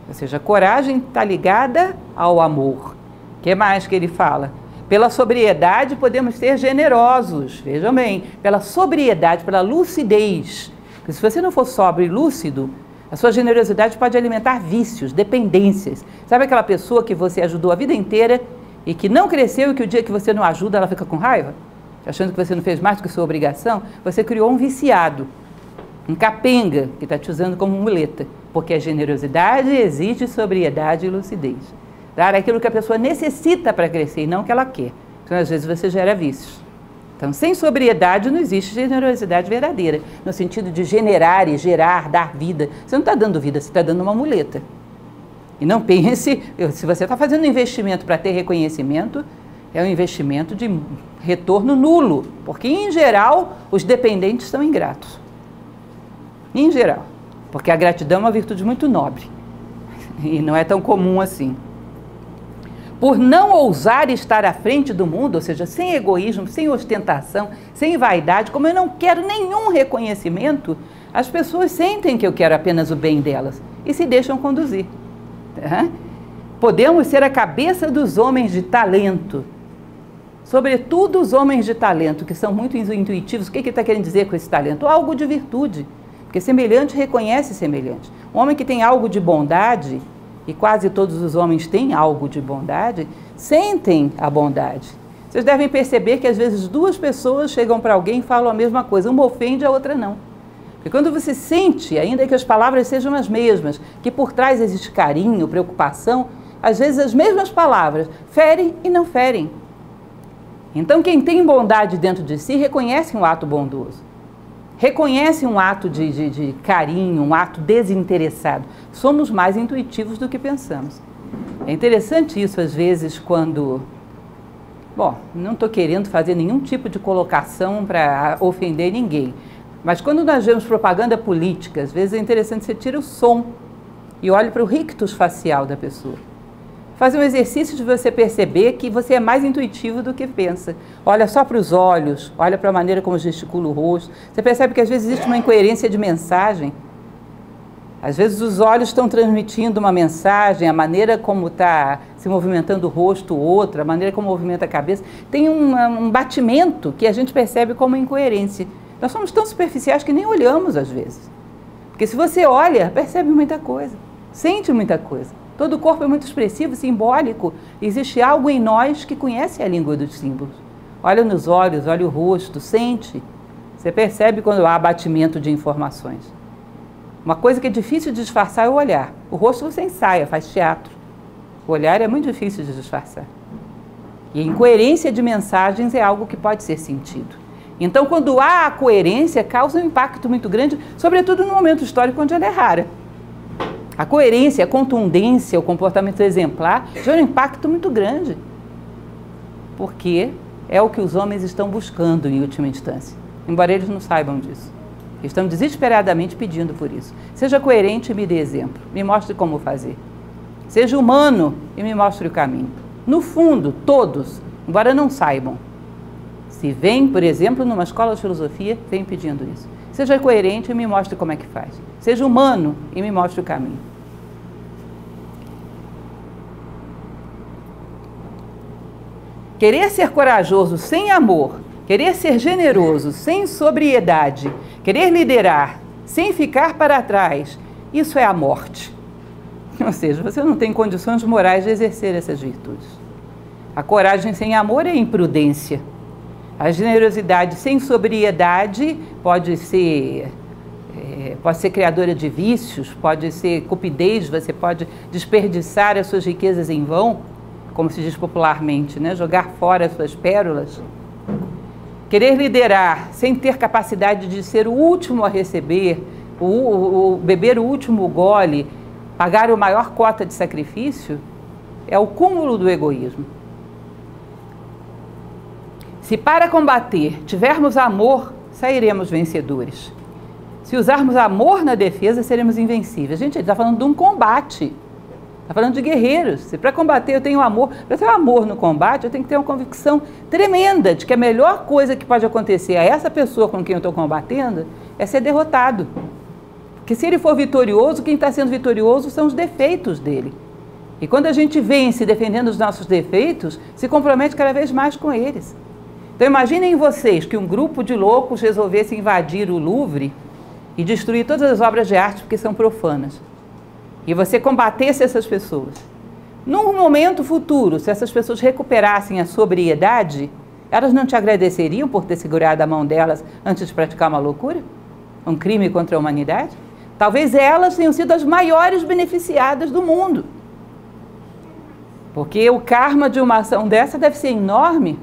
Ou seja, a coragem está ligada ao amor. O que mais que ele fala? Pela sobriedade podemos ser generosos. Vejam bem, pela sobriedade, pela lucidez. Porque se você não for sóbrio e lúcido, a sua generosidade pode alimentar vícios, dependências. Sabe aquela pessoa que você ajudou a vida inteira e que não cresceu e que o dia que você não ajuda, ela fica com raiva? Achando que você não fez mais do que sua obrigação? Você criou um viciado, um capenga que está te usando como muleta. Porque a generosidade exige sobriedade e lucidez. Dar aquilo que a pessoa necessita para crescer e não o que ela quer. Então, às vezes, você gera vícios. Então, sem sobriedade não existe generosidade verdadeira, no sentido de generar e gerar, dar vida. Você não está dando vida, você está dando uma muleta. E não pense, se você está fazendo um investimento para ter reconhecimento, é um investimento de retorno nulo, porque em geral os dependentes são ingratos. Em geral, porque a gratidão é uma virtude muito nobre e não é tão comum assim. Por não ousar estar à frente do mundo, ou seja, sem egoísmo, sem ostentação, sem vaidade, como eu não quero nenhum reconhecimento, as pessoas sentem que eu quero apenas o bem delas e se deixam conduzir. Tá? Podemos ser a cabeça dos homens de talento, sobretudo os homens de talento, que são muito intuitivos. O que ele está querendo dizer com esse talento? Algo de virtude, porque semelhante reconhece semelhante. Um homem que tem algo de bondade, e quase todos os homens têm algo de bondade, sentem a bondade. Vocês devem perceber que às vezes duas pessoas chegam para alguém e falam a mesma coisa, uma ofende, a outra não. Porque quando você sente, ainda que as palavras sejam as mesmas, que por trás existe carinho, preocupação, às vezes as mesmas palavras ferem e não ferem. Então quem tem bondade dentro de si reconhece um ato bondoso. Reconhece um ato de carinho, um ato desinteressado. Somos mais intuitivos do que pensamos. É interessante isso, às vezes, quando... Bom, não estou querendo fazer nenhum tipo de colocação para ofender ninguém, mas quando nós vemos propaganda política, às vezes é interessante você tira o som e olha para o rictus facial da pessoa. Faz um exercício de você perceber que você é mais intuitivo do que pensa. Olha só para os olhos, olha para a maneira como gesticula o rosto. Você percebe que às vezes existe uma incoerência de mensagem. Às vezes os olhos estão transmitindo uma mensagem, a maneira como está se movimentando o rosto, outra, a maneira como movimenta a cabeça. Tem um batimento que a gente percebe como incoerência. Nós somos tão superficiais que nem olhamos às vezes. Porque se você olha, percebe muita coisa, sente muita coisa. Todo o corpo é muito expressivo, simbólico. Existe algo em nós que conhece a língua dos símbolos. Olha nos olhos, olha o rosto, sente. Você percebe quando há abatimento de informações. Uma coisa que é difícil de disfarçar é o olhar. O rosto você ensaia, faz teatro. O olhar é muito difícil de disfarçar. E a incoerência de mensagens é algo que pode ser sentido. Então, quando há a coerência, causa um impacto muito grande, sobretudo no momento histórico onde ela é rara. A coerência, a contundência, o comportamento exemplar gera um impacto muito grande, porque é o que os homens estão buscando em última instância, embora eles não saibam disso. Estão desesperadamente pedindo por isso. Seja coerente e me dê exemplo, me mostre como fazer. Seja humano e me mostre o caminho. No fundo, todos, embora não saibam, se vem, por exemplo, numa escola de filosofia, vem pedindo isso. Seja coerente e me mostre como é que faz. Seja humano e me mostre o caminho. Querer ser corajoso sem amor, querer ser generoso sem sobriedade, querer liderar sem ficar para trás, isso é a morte. Ou seja, você não tem condições morais de exercer essas virtudes. A coragem sem amor é imprudência. A generosidade sem sobriedade pode ser criadora de vícios, pode ser cupidez, você pode desperdiçar as suas riquezas em vão, como se diz popularmente, né? Jogar fora as suas pérolas. Querer liderar sem ter capacidade de ser o último a receber, beber o último gole, pagar a maior cota de sacrifício, é o cúmulo do egoísmo. Se para combater tivermos amor, sairemos vencedores. Se usarmos amor na defesa, seremos invencíveis. Gente, ele está falando de um combate. Está falando de guerreiros. Se para combater eu tenho amor, para ter amor no combate, eu tenho que ter uma convicção tremenda de que a melhor coisa que pode acontecer a essa pessoa com quem eu estou combatendo é ser derrotado. Porque se ele for vitorioso, quem está sendo vitorioso são os defeitos dele. E quando a gente vence defendendo os nossos defeitos, se compromete cada vez mais com eles. Então imaginem vocês que um grupo de loucos resolvesse invadir o Louvre e destruir todas as obras de arte porque são profanas. E você combatesse essas pessoas. Num momento futuro, se essas pessoas recuperassem a sobriedade, elas não te agradeceriam por ter segurado a mão delas antes de praticar uma loucura? Um crime contra a humanidade? Talvez elas tenham sido as maiores beneficiadas do mundo. Porque o karma de uma ação dessa deve ser enorme.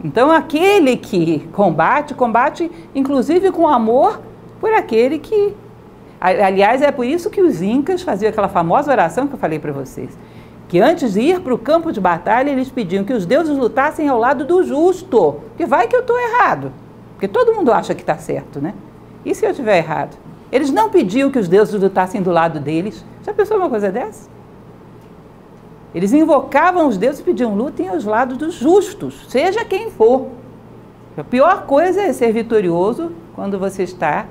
Então, aquele que combate inclusive com amor por aquele que Aliás, é por isso que os incas faziam aquela famosa oração que eu falei para vocês, que antes de ir para o campo de batalha, eles pediam que os deuses lutassem ao lado do justo, que vai que eu estou errado, porque todo mundo acha que está certo, né? E se eu estiver errado? Eles não pediam que os deuses lutassem do lado deles. Já pensou uma coisa dessa? Eles invocavam os deuses e pediam: lutem aos lados dos justos, seja quem for. A pior coisa é ser vitorioso quando você está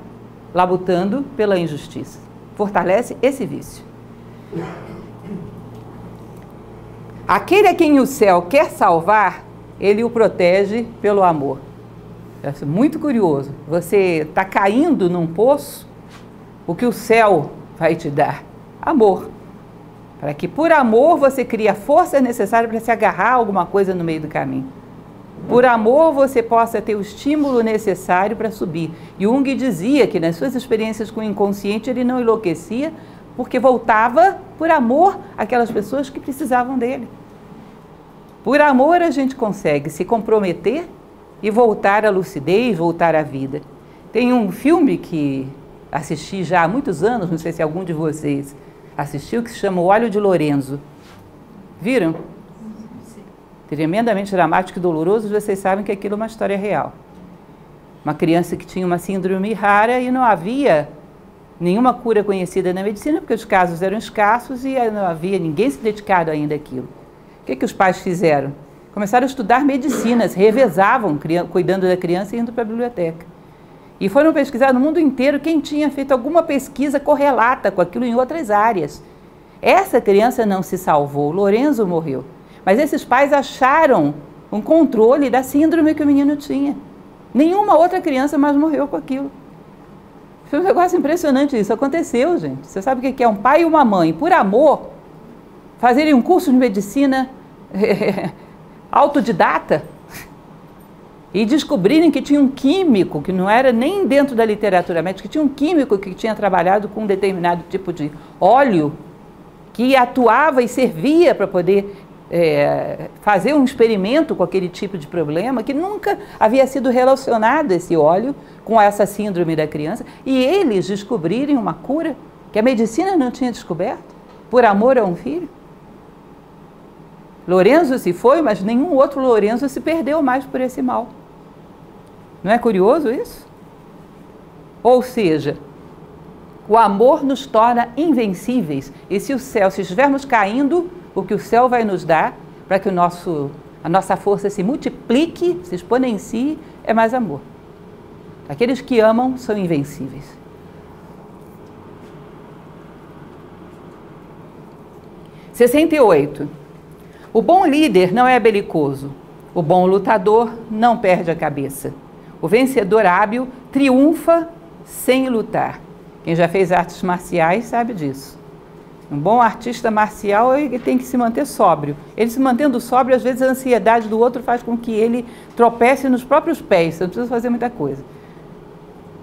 labutando pela injustiça. Fortalece esse vício. Aquele a quem o céu quer salvar, ele o protege pelo amor. É muito curioso. Você está caindo num poço, o que o céu vai te dar? Amor. Para que por amor você crie a força necessária para se agarrar a alguma coisa no meio do caminho. Por amor você possa ter o estímulo necessário para subir. Jung dizia que nas suas experiências com o inconsciente ele não enlouquecia porque voltava por amor àquelas pessoas que precisavam dele. Por amor a gente consegue se comprometer e voltar à lucidez, voltar à vida. Tem um filme que assisti já há muitos anos, não sei se algum de vocês assistiu, que se chama O Óleo de Lorenzo. Viram? Tremendamente dramático e doloroso, vocês sabem que aquilo é uma história real. Uma criança que tinha uma síndrome rara e não havia nenhuma cura conhecida na medicina, porque os casos eram escassos e não havia ninguém se dedicado ainda àquilo. O que os pais fizeram? Começaram a estudar medicinas, revezavam cuidando da criança e indo para a biblioteca. E foram pesquisar no mundo inteiro quem tinha feito alguma pesquisa correlata com aquilo em outras áreas. Essa criança não se salvou, Lorenzo morreu. Mas esses pais acharam um controle da síndrome que o menino tinha. Nenhuma outra criança mais morreu com aquilo. Foi um negócio impressionante isso. Aconteceu, gente. Você sabe o que é um pai e uma mãe, por amor, fazerem um curso de medicina autodidata e descobrirem que tinha um químico, que não era nem dentro da literatura médica, que tinha um químico que tinha trabalhado com um determinado tipo de óleo que atuava e servia para poder fazer um experimento com aquele tipo de problema, que nunca havia sido relacionado esse óleo com essa síndrome da criança, e eles descobrirem uma cura que a medicina não tinha descoberto, por amor a um filho. Lorenzo se foi, mas nenhum outro Lorenzo se perdeu mais por esse mal. Não é curioso isso? Ou seja, o amor nos torna invencíveis, e se estivermos caindo, o que o céu vai nos dar para que a nossa força se multiplique, se exponencie, é mais amor. Aqueles que amam são invencíveis. – 68. O bom líder não é belicoso. O bom lutador não perde a cabeça. O vencedor hábil triunfa sem lutar. Quem já fez artes marciais sabe disso. Um bom artista marcial ele tem que se manter sóbrio. Ele se mantendo sóbrio, às vezes a ansiedade do outro faz com que ele tropece nos próprios pés. Você não precisa fazer muita coisa.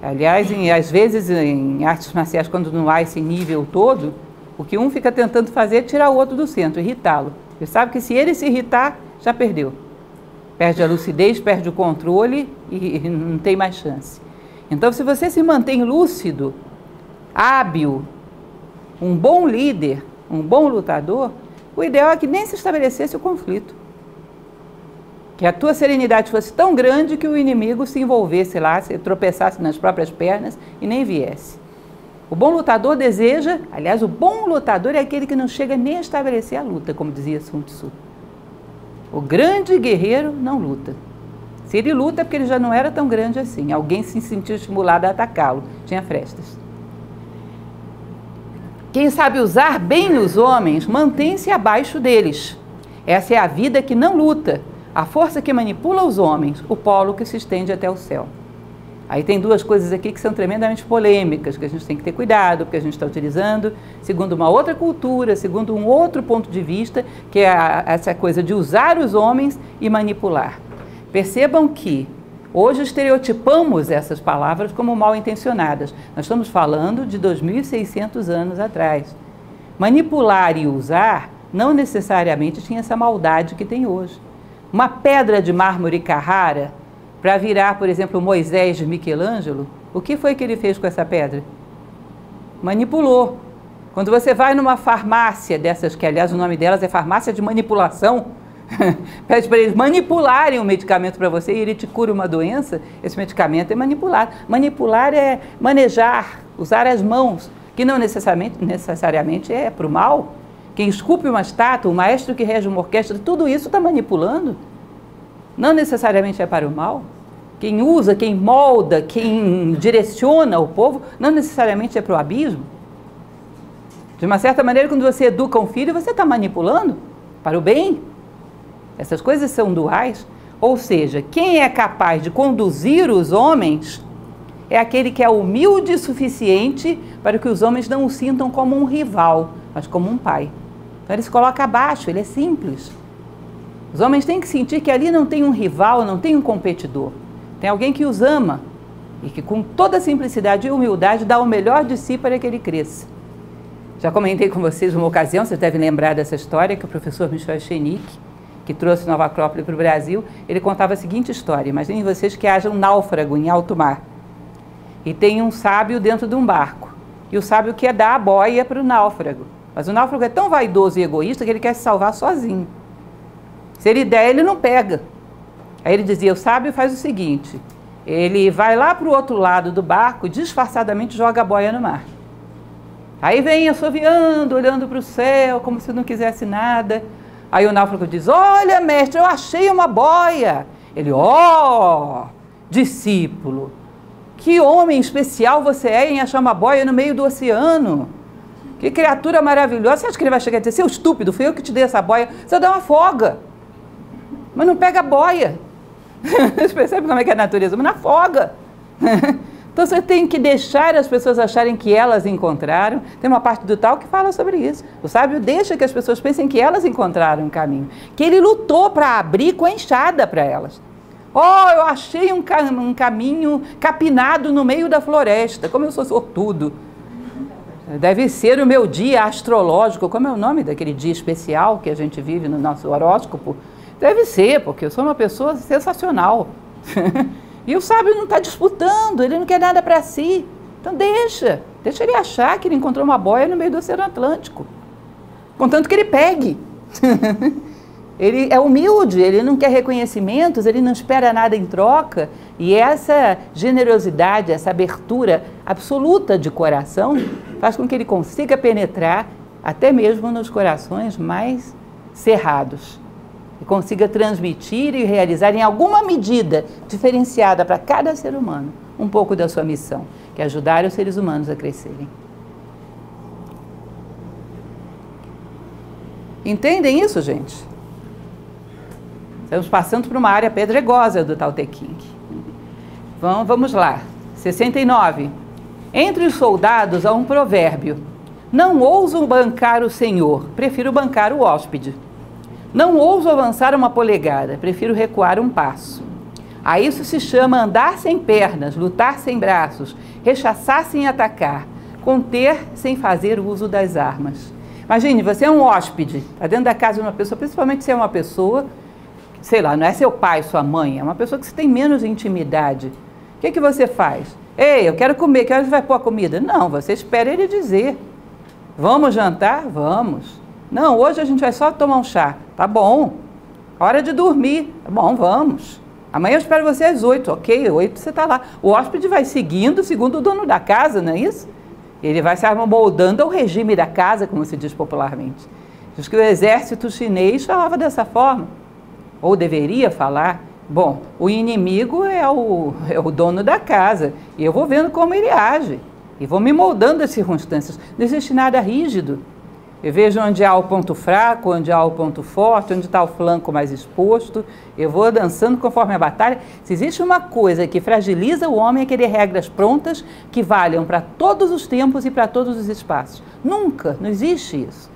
Aliás, às vezes em artes marciais, quando não há esse nível todo, o que um fica tentando fazer é tirar o outro do centro, irritá-lo. Você sabe que se ele se irritar, já perdeu. Perde a lucidez, perde o controle e não tem mais chance. Então, se você se mantém lúcido, hábil, um bom líder, um bom lutador, o ideal é que nem se estabelecesse o conflito. Que a tua serenidade fosse tão grande que o inimigo se envolvesse lá, se tropeçasse nas próprias pernas e nem viesse. O bom lutador deseja, aliás, o bom lutador é aquele que não chega nem a estabelecer a luta, como dizia Sun Tzu. O grande guerreiro não luta. Se ele luta é porque ele já não era tão grande assim. Alguém se sentiu estimulado a atacá-lo. Tinha frestas. Quem sabe usar bem os homens, mantém-se abaixo deles. Essa é a vida que não luta, a força que manipula os homens, o polo que se estende até o céu. Aí tem duas coisas aqui que são tremendamente polêmicas, que a gente tem que ter cuidado, porque a gente está utilizando segundo uma outra cultura, segundo um outro ponto de vista, que é essa coisa de usar os homens e manipular. Percebam que hoje estereotipamos essas palavras como mal intencionadas. Nós estamos falando de 2.600 anos atrás. Manipular e usar não necessariamente tinha essa maldade que tem hoje. Uma pedra de mármore Carrara, para virar, por exemplo, o Moisés de Michelangelo, o que foi que ele fez com essa pedra? manipulou. Quando você vai numa farmácia dessas, que aliás o nome delas é farmácia de manipulação, pede para eles manipularem um medicamento para você e ele te cura uma doença, esse medicamento é manipulado. Manipular é manejar, usar as mãos, que não necessariamente é para o mal. Quem esculpe uma estátua, o maestro que rege uma orquestra, tudo isso está manipulando. Não necessariamente é para o mal. Quem usa, quem molda, quem direciona o povo, não necessariamente é para o abismo. De uma certa maneira, quando você educa um filho, você está manipulando para o bem. Essas coisas são duais. Ou seja, quem é capaz de conduzir os homens é aquele que é humilde o suficiente para que os homens não o sintam como um rival, mas como um pai. Então ele se coloca abaixo, ele é simples. Os homens têm que sentir que ali não tem um rival, não tem um competidor. Tem alguém que os ama e que com toda simplicidade e humildade dá o melhor de si para que ele cresça. Já comentei com vocês uma ocasião, vocês devem lembrar dessa história, que o professor Michel Chenique, que trouxe Nova Acrópole para o Brasil, ele contava a seguinte história. Imaginem vocês que haja um náufrago em alto mar e tem um sábio dentro de um barco. E o sábio quer dar a boia para o náufrago. Mas o náufrago é tão vaidoso e egoísta que ele quer se salvar sozinho. Se ele der, ele não pega. Aí ele dizia, o sábio faz o seguinte, ele vai lá para o outro lado do barco e disfarçadamente joga a boia no mar. Aí vem assoviando, olhando para o céu, como se não quisesse nada. Aí o náufrago diz, olha mestre, eu achei uma boia. Ele, discípulo, que homem especial você é em achar uma boia no meio do oceano. Que criatura maravilhosa. Você acha que ele vai chegar e dizer, seu estúpido, fui eu que te dei essa boia. Você dá uma afoga. Mas não pega a boia. Vocês percebem como é que é a natureza? Mas não afoga. Então você tem que deixar as pessoas acharem que elas encontraram. Tem uma parte do Tao que fala sobre isso. O sábio deixa que as pessoas pensem que elas encontraram um caminho. Que ele lutou para abrir com a enxada para elas. Eu achei um caminho capinado no meio da floresta. Como eu sou sortudo. Deve ser o meu dia astrológico. Como é o nome daquele dia especial que a gente vive no nosso horóscopo? Deve ser, porque eu sou uma pessoa sensacional. E o sábio não está disputando, ele não quer nada para si. Então deixa ele achar que ele encontrou uma boia no meio do Oceano Atlântico. Contanto que ele pegue. Ele é humilde, ele não quer reconhecimentos, ele não espera nada em troca. E essa generosidade, essa abertura absoluta de coração faz com que ele consiga penetrar até mesmo nos corações mais cerrados. E consiga transmitir e realizar em alguma medida diferenciada para cada ser humano um pouco da sua missão, que é ajudar os seres humanos a crescerem. Entendem isso, gente? Estamos passando por uma área pedregosa do Tao Te Ching. Vamos lá. 69. Entre os soldados há um provérbio. Não ouso bancar o senhor, prefiro bancar o hóspede. Não ouso avançar uma polegada, prefiro recuar um passo. A isso se chama andar sem pernas, lutar sem braços, rechaçar sem atacar, conter sem fazer uso das armas. Imagine, você é um hóspede, está dentro da casa de uma pessoa, principalmente se é uma pessoa, sei lá, não é seu pai, sua mãe, é uma pessoa que você tem menos intimidade. O que você faz? Ei, eu quero comer, que hora você vai pôr a comida? Não, você espera ele dizer. Vamos jantar? Vamos. Não, hoje a gente vai só tomar um chá. Tá bom. Hora de dormir. Tá bom, vamos. Amanhã eu espero você às 8. Ok, 8 você está lá. O hóspede vai seguindo segundo o dono da casa, não é isso? Ele vai se amoldando ao regime da casa, como se diz popularmente. Diz que o exército chinês falava dessa forma. Ou deveria falar. Bom, o inimigo é o dono da casa. E eu vou vendo como ele age. E vou me moldando às circunstâncias. Não existe nada rígido. Eu vejo onde há o ponto fraco, onde há o ponto forte, onde está o flanco mais exposto. Eu vou dançando conforme a batalha. Se existe uma coisa que fragiliza o homem, é querer regras prontas que valham para todos os tempos e para todos os espaços. Nunca, não existe isso.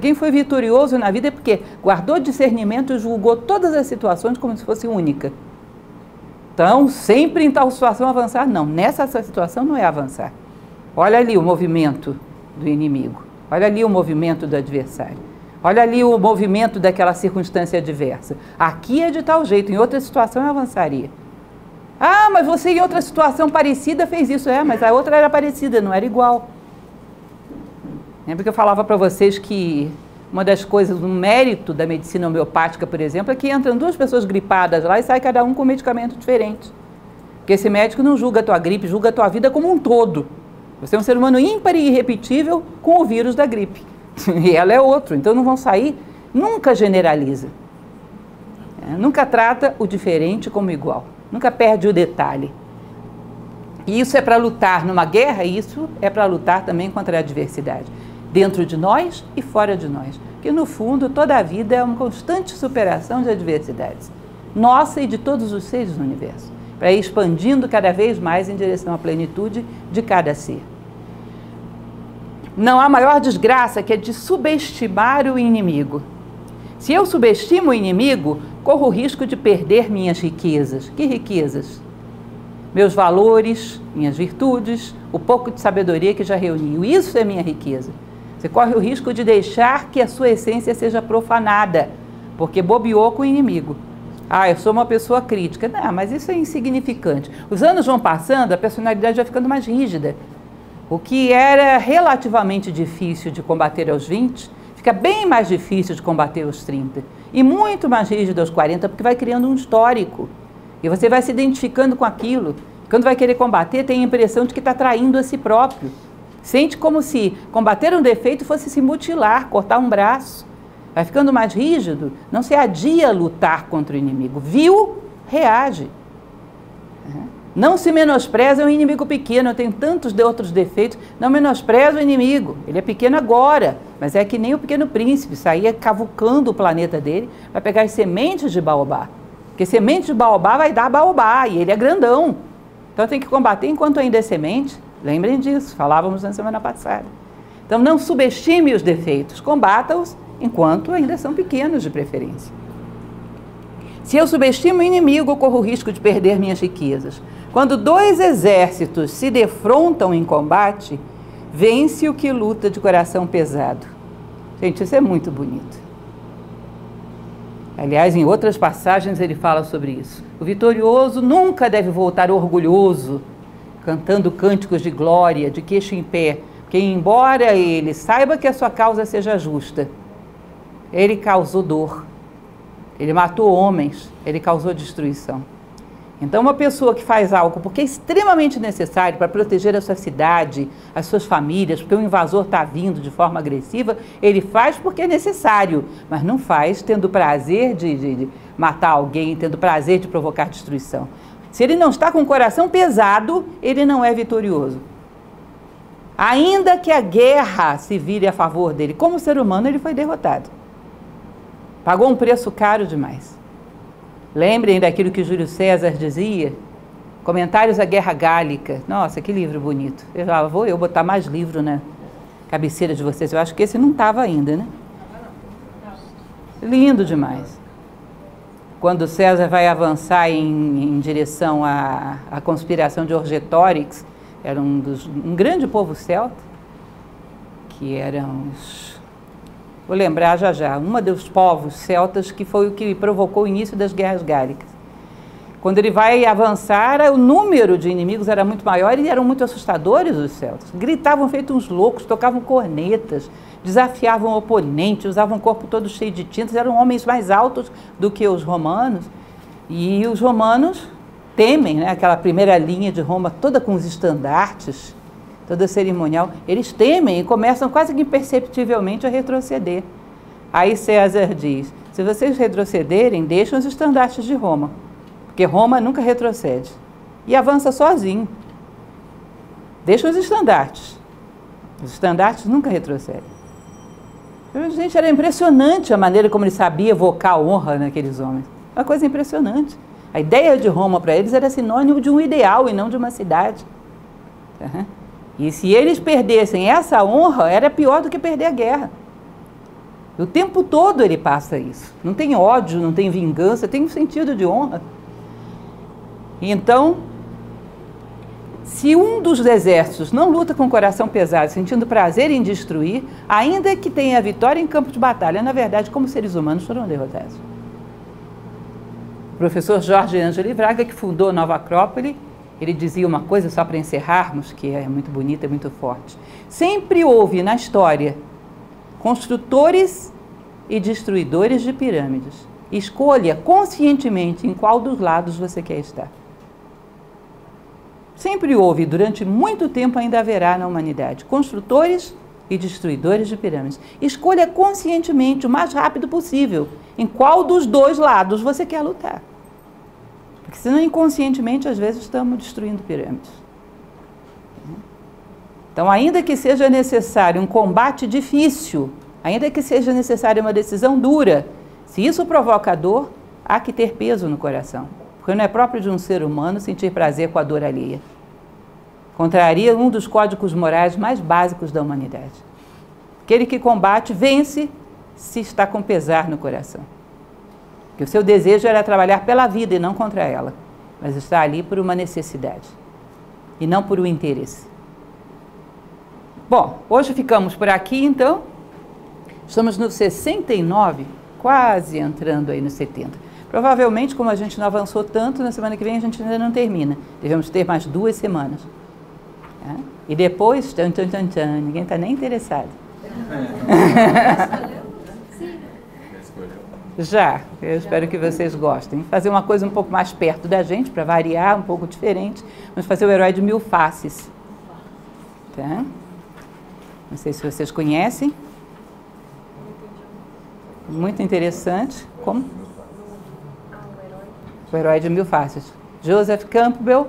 Quem foi vitorioso na vida é porque guardou discernimento e julgou todas as situações como se fosse única. Então, sempre em tal situação avançar? Não, nessa situação não é avançar. Olha ali o movimento do inimigo. Olha ali o movimento do adversário. Olha ali o movimento daquela circunstância adversa. Aqui é de tal jeito, em outra situação eu avançaria. Ah, mas você em outra situação parecida fez isso. Mas a outra era parecida, não era igual. Lembra que eu falava para vocês que uma das coisas, um mérito da medicina homeopática, por exemplo, é que entram duas pessoas gripadas lá e sai cada um com um medicamento diferente. Porque esse médico não julga a tua gripe, julga a tua vida como um todo. Você é um ser humano ímpar e irrepetível com o vírus da gripe. E ela é outro, então não vão sair, nunca generaliza. Nunca trata o diferente como igual, nunca perde o detalhe. E isso é para lutar numa guerra, e isso é para lutar também contra a adversidade, dentro de nós e fora de nós. Porque no fundo toda a vida é uma constante superação de adversidades, nossa e de todos os seres do universo, para ir expandindo cada vez mais em direção à plenitude de cada ser. Não há maior desgraça que a de subestimar o inimigo. Se eu subestimo o inimigo, corro o risco de perder minhas riquezas. Que riquezas? Meus valores, minhas virtudes, o pouco de sabedoria que já reuni. Isso é minha riqueza. Você corre o risco de deixar que a sua essência seja profanada, porque bobeou com o inimigo. Ah, eu sou uma pessoa crítica. Não, mas isso é insignificante. Os anos vão passando, a personalidade vai ficando mais rígida. O que era relativamente difícil de combater aos 20, fica bem mais difícil de combater aos 30. E muito mais rígido aos 40, porque vai criando um histórico. E você vai se identificando com aquilo. Quando vai querer combater, tem a impressão de que está traindo a si próprio. Sente como se combater um defeito fosse se mutilar, cortar um braço. Vai ficando mais rígido, não se adia a lutar contra o inimigo. Viu? Reage. Não se menospreza um inimigo pequeno, tem tantos outros defeitos. Não menospreza o inimigo, ele é pequeno agora, mas é que nem o Pequeno Príncipe, saía cavucando o planeta dele para pegar as sementes de baobá. Porque semente de baobá vai dar baobá, e ele é grandão. Então tem que combater enquanto ainda é semente. Lembrem disso, falávamos na semana passada. Então não subestime os defeitos, combata-os enquanto ainda são pequenos de preferência. Se eu subestimo o inimigo, eu corro o risco de perder minhas riquezas. Quando dois exércitos se defrontam em combate, vence o que luta de coração pesado. Gente, isso é muito bonito. Aliás, em outras passagens ele fala sobre isso. O vitorioso nunca deve voltar orgulhoso, cantando cânticos de glória, de queixo em pé, porque embora ele saiba que a sua causa seja justa, ele causou dor, ele matou homens, ele causou destruição. Então uma pessoa que faz algo porque é extremamente necessário para proteger a sua cidade, as suas famílias, porque o invasor está vindo de forma agressiva, ele faz porque é necessário, mas não faz tendo prazer de matar alguém, tendo prazer de provocar destruição. Se ele não está com o coração pesado, ele não é vitorioso. Ainda que a guerra se vire a favor dele, como ser humano ele foi derrotado. Pagou um preço caro demais. Lembrem daquilo que Júlio César dizia? Comentários à Guerra Gálica. Nossa, que livro bonito. Eu já vou botar mais livro na cabeceira de vocês. Eu acho que esse não estava ainda, né? Lindo demais. Quando César vai avançar em direção à conspiração de Orgetorix, era um grande povo celta, que eram os... Vou lembrar já, uma dos povos celtas que foi o que provocou o início das guerras gálicas. Quando ele vai avançar, o número de inimigos era muito maior e eram muito assustadores os celtas. Gritavam feito uns loucos, tocavam cornetas, desafiavam o oponente, usavam o corpo todo cheio de tintas, eram homens mais altos do que os romanos. E os romanos temem, né, aquela primeira linha de Roma toda com os estandartes, toda cerimonial, eles temem e começam quase que imperceptivelmente a retroceder. Aí César diz, se vocês retrocederem, deixem os estandartes de Roma, porque Roma nunca retrocede, e avança sozinho. Deixa os estandartes nunca retrocedem. Gente, era impressionante a maneira como ele sabia evocar a honra naqueles homens, uma coisa impressionante. A ideia de Roma para eles era sinônimo de um ideal e não de uma cidade. E se eles perdessem essa honra, era pior do que perder a guerra. O tempo todo ele passa isso. Não tem ódio, não tem vingança, tem um sentido de honra. Então, se um dos exércitos não luta com o coração pesado, sentindo prazer em destruir, ainda que tenha a vitória em campo de batalha, na verdade, como seres humanos foram derrotados. O professor Jorge Ângeli Braga, que fundou Nova Acrópole, ele dizia uma coisa, só para encerrarmos, que é muito bonita, muito forte. Sempre houve na história construtores e destruidores de pirâmides. Escolha conscientemente em qual dos lados você quer estar. Sempre houve, durante muito tempo ainda haverá na humanidade, construtores e destruidores de pirâmides. Escolha conscientemente, o mais rápido possível, em qual dos dois lados você quer lutar. Porque senão, inconscientemente, às vezes estamos destruindo pirâmides. Então, ainda que seja necessário um combate difícil, ainda que seja necessária uma decisão dura, se isso provoca dor, há que ter peso no coração. Porque não é próprio de um ser humano sentir prazer com a dor alheia. Contraria um dos códigos morais mais básicos da humanidade. Aquele que combate vence se está com pesar no coração. Que o seu desejo era trabalhar pela vida e não contra ela, mas está ali por uma necessidade e não por um interesse. Bom, hoje ficamos por aqui então. Estamos no 69, quase entrando aí no 70. Provavelmente, como a gente não avançou tanto, na semana que vem a gente ainda não termina. Devemos ter mais 2 semanas. E depois, ninguém está nem interessado. Já, eu espero que vocês gostem. Fazer uma coisa um pouco mais perto da gente, para variar, um pouco diferente. Vamos fazer o Herói de Mil Faces. Tá? Não sei se vocês conhecem. Muito interessante. Como? O Herói de Mil Faces. Joseph Campbell,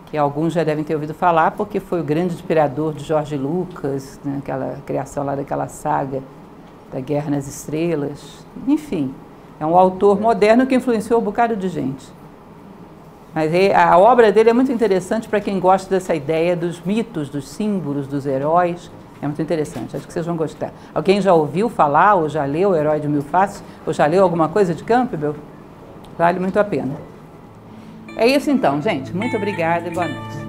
que alguns já devem ter ouvido falar, porque foi o grande inspirador de George Lucas, né, aquela criação lá daquela saga da Guerra nas Estrelas. Enfim, é um autor moderno que influenciou um bocado de gente. Mas a obra dele é muito interessante para quem gosta dessa ideia dos mitos, dos símbolos, dos heróis. É muito interessante, acho que vocês vão gostar. Alguém já ouviu falar, ou já leu O Herói de Mil Faces, ou já leu alguma coisa de Campbell? Vale muito a pena. É isso então, gente. Muito obrigada e boa noite.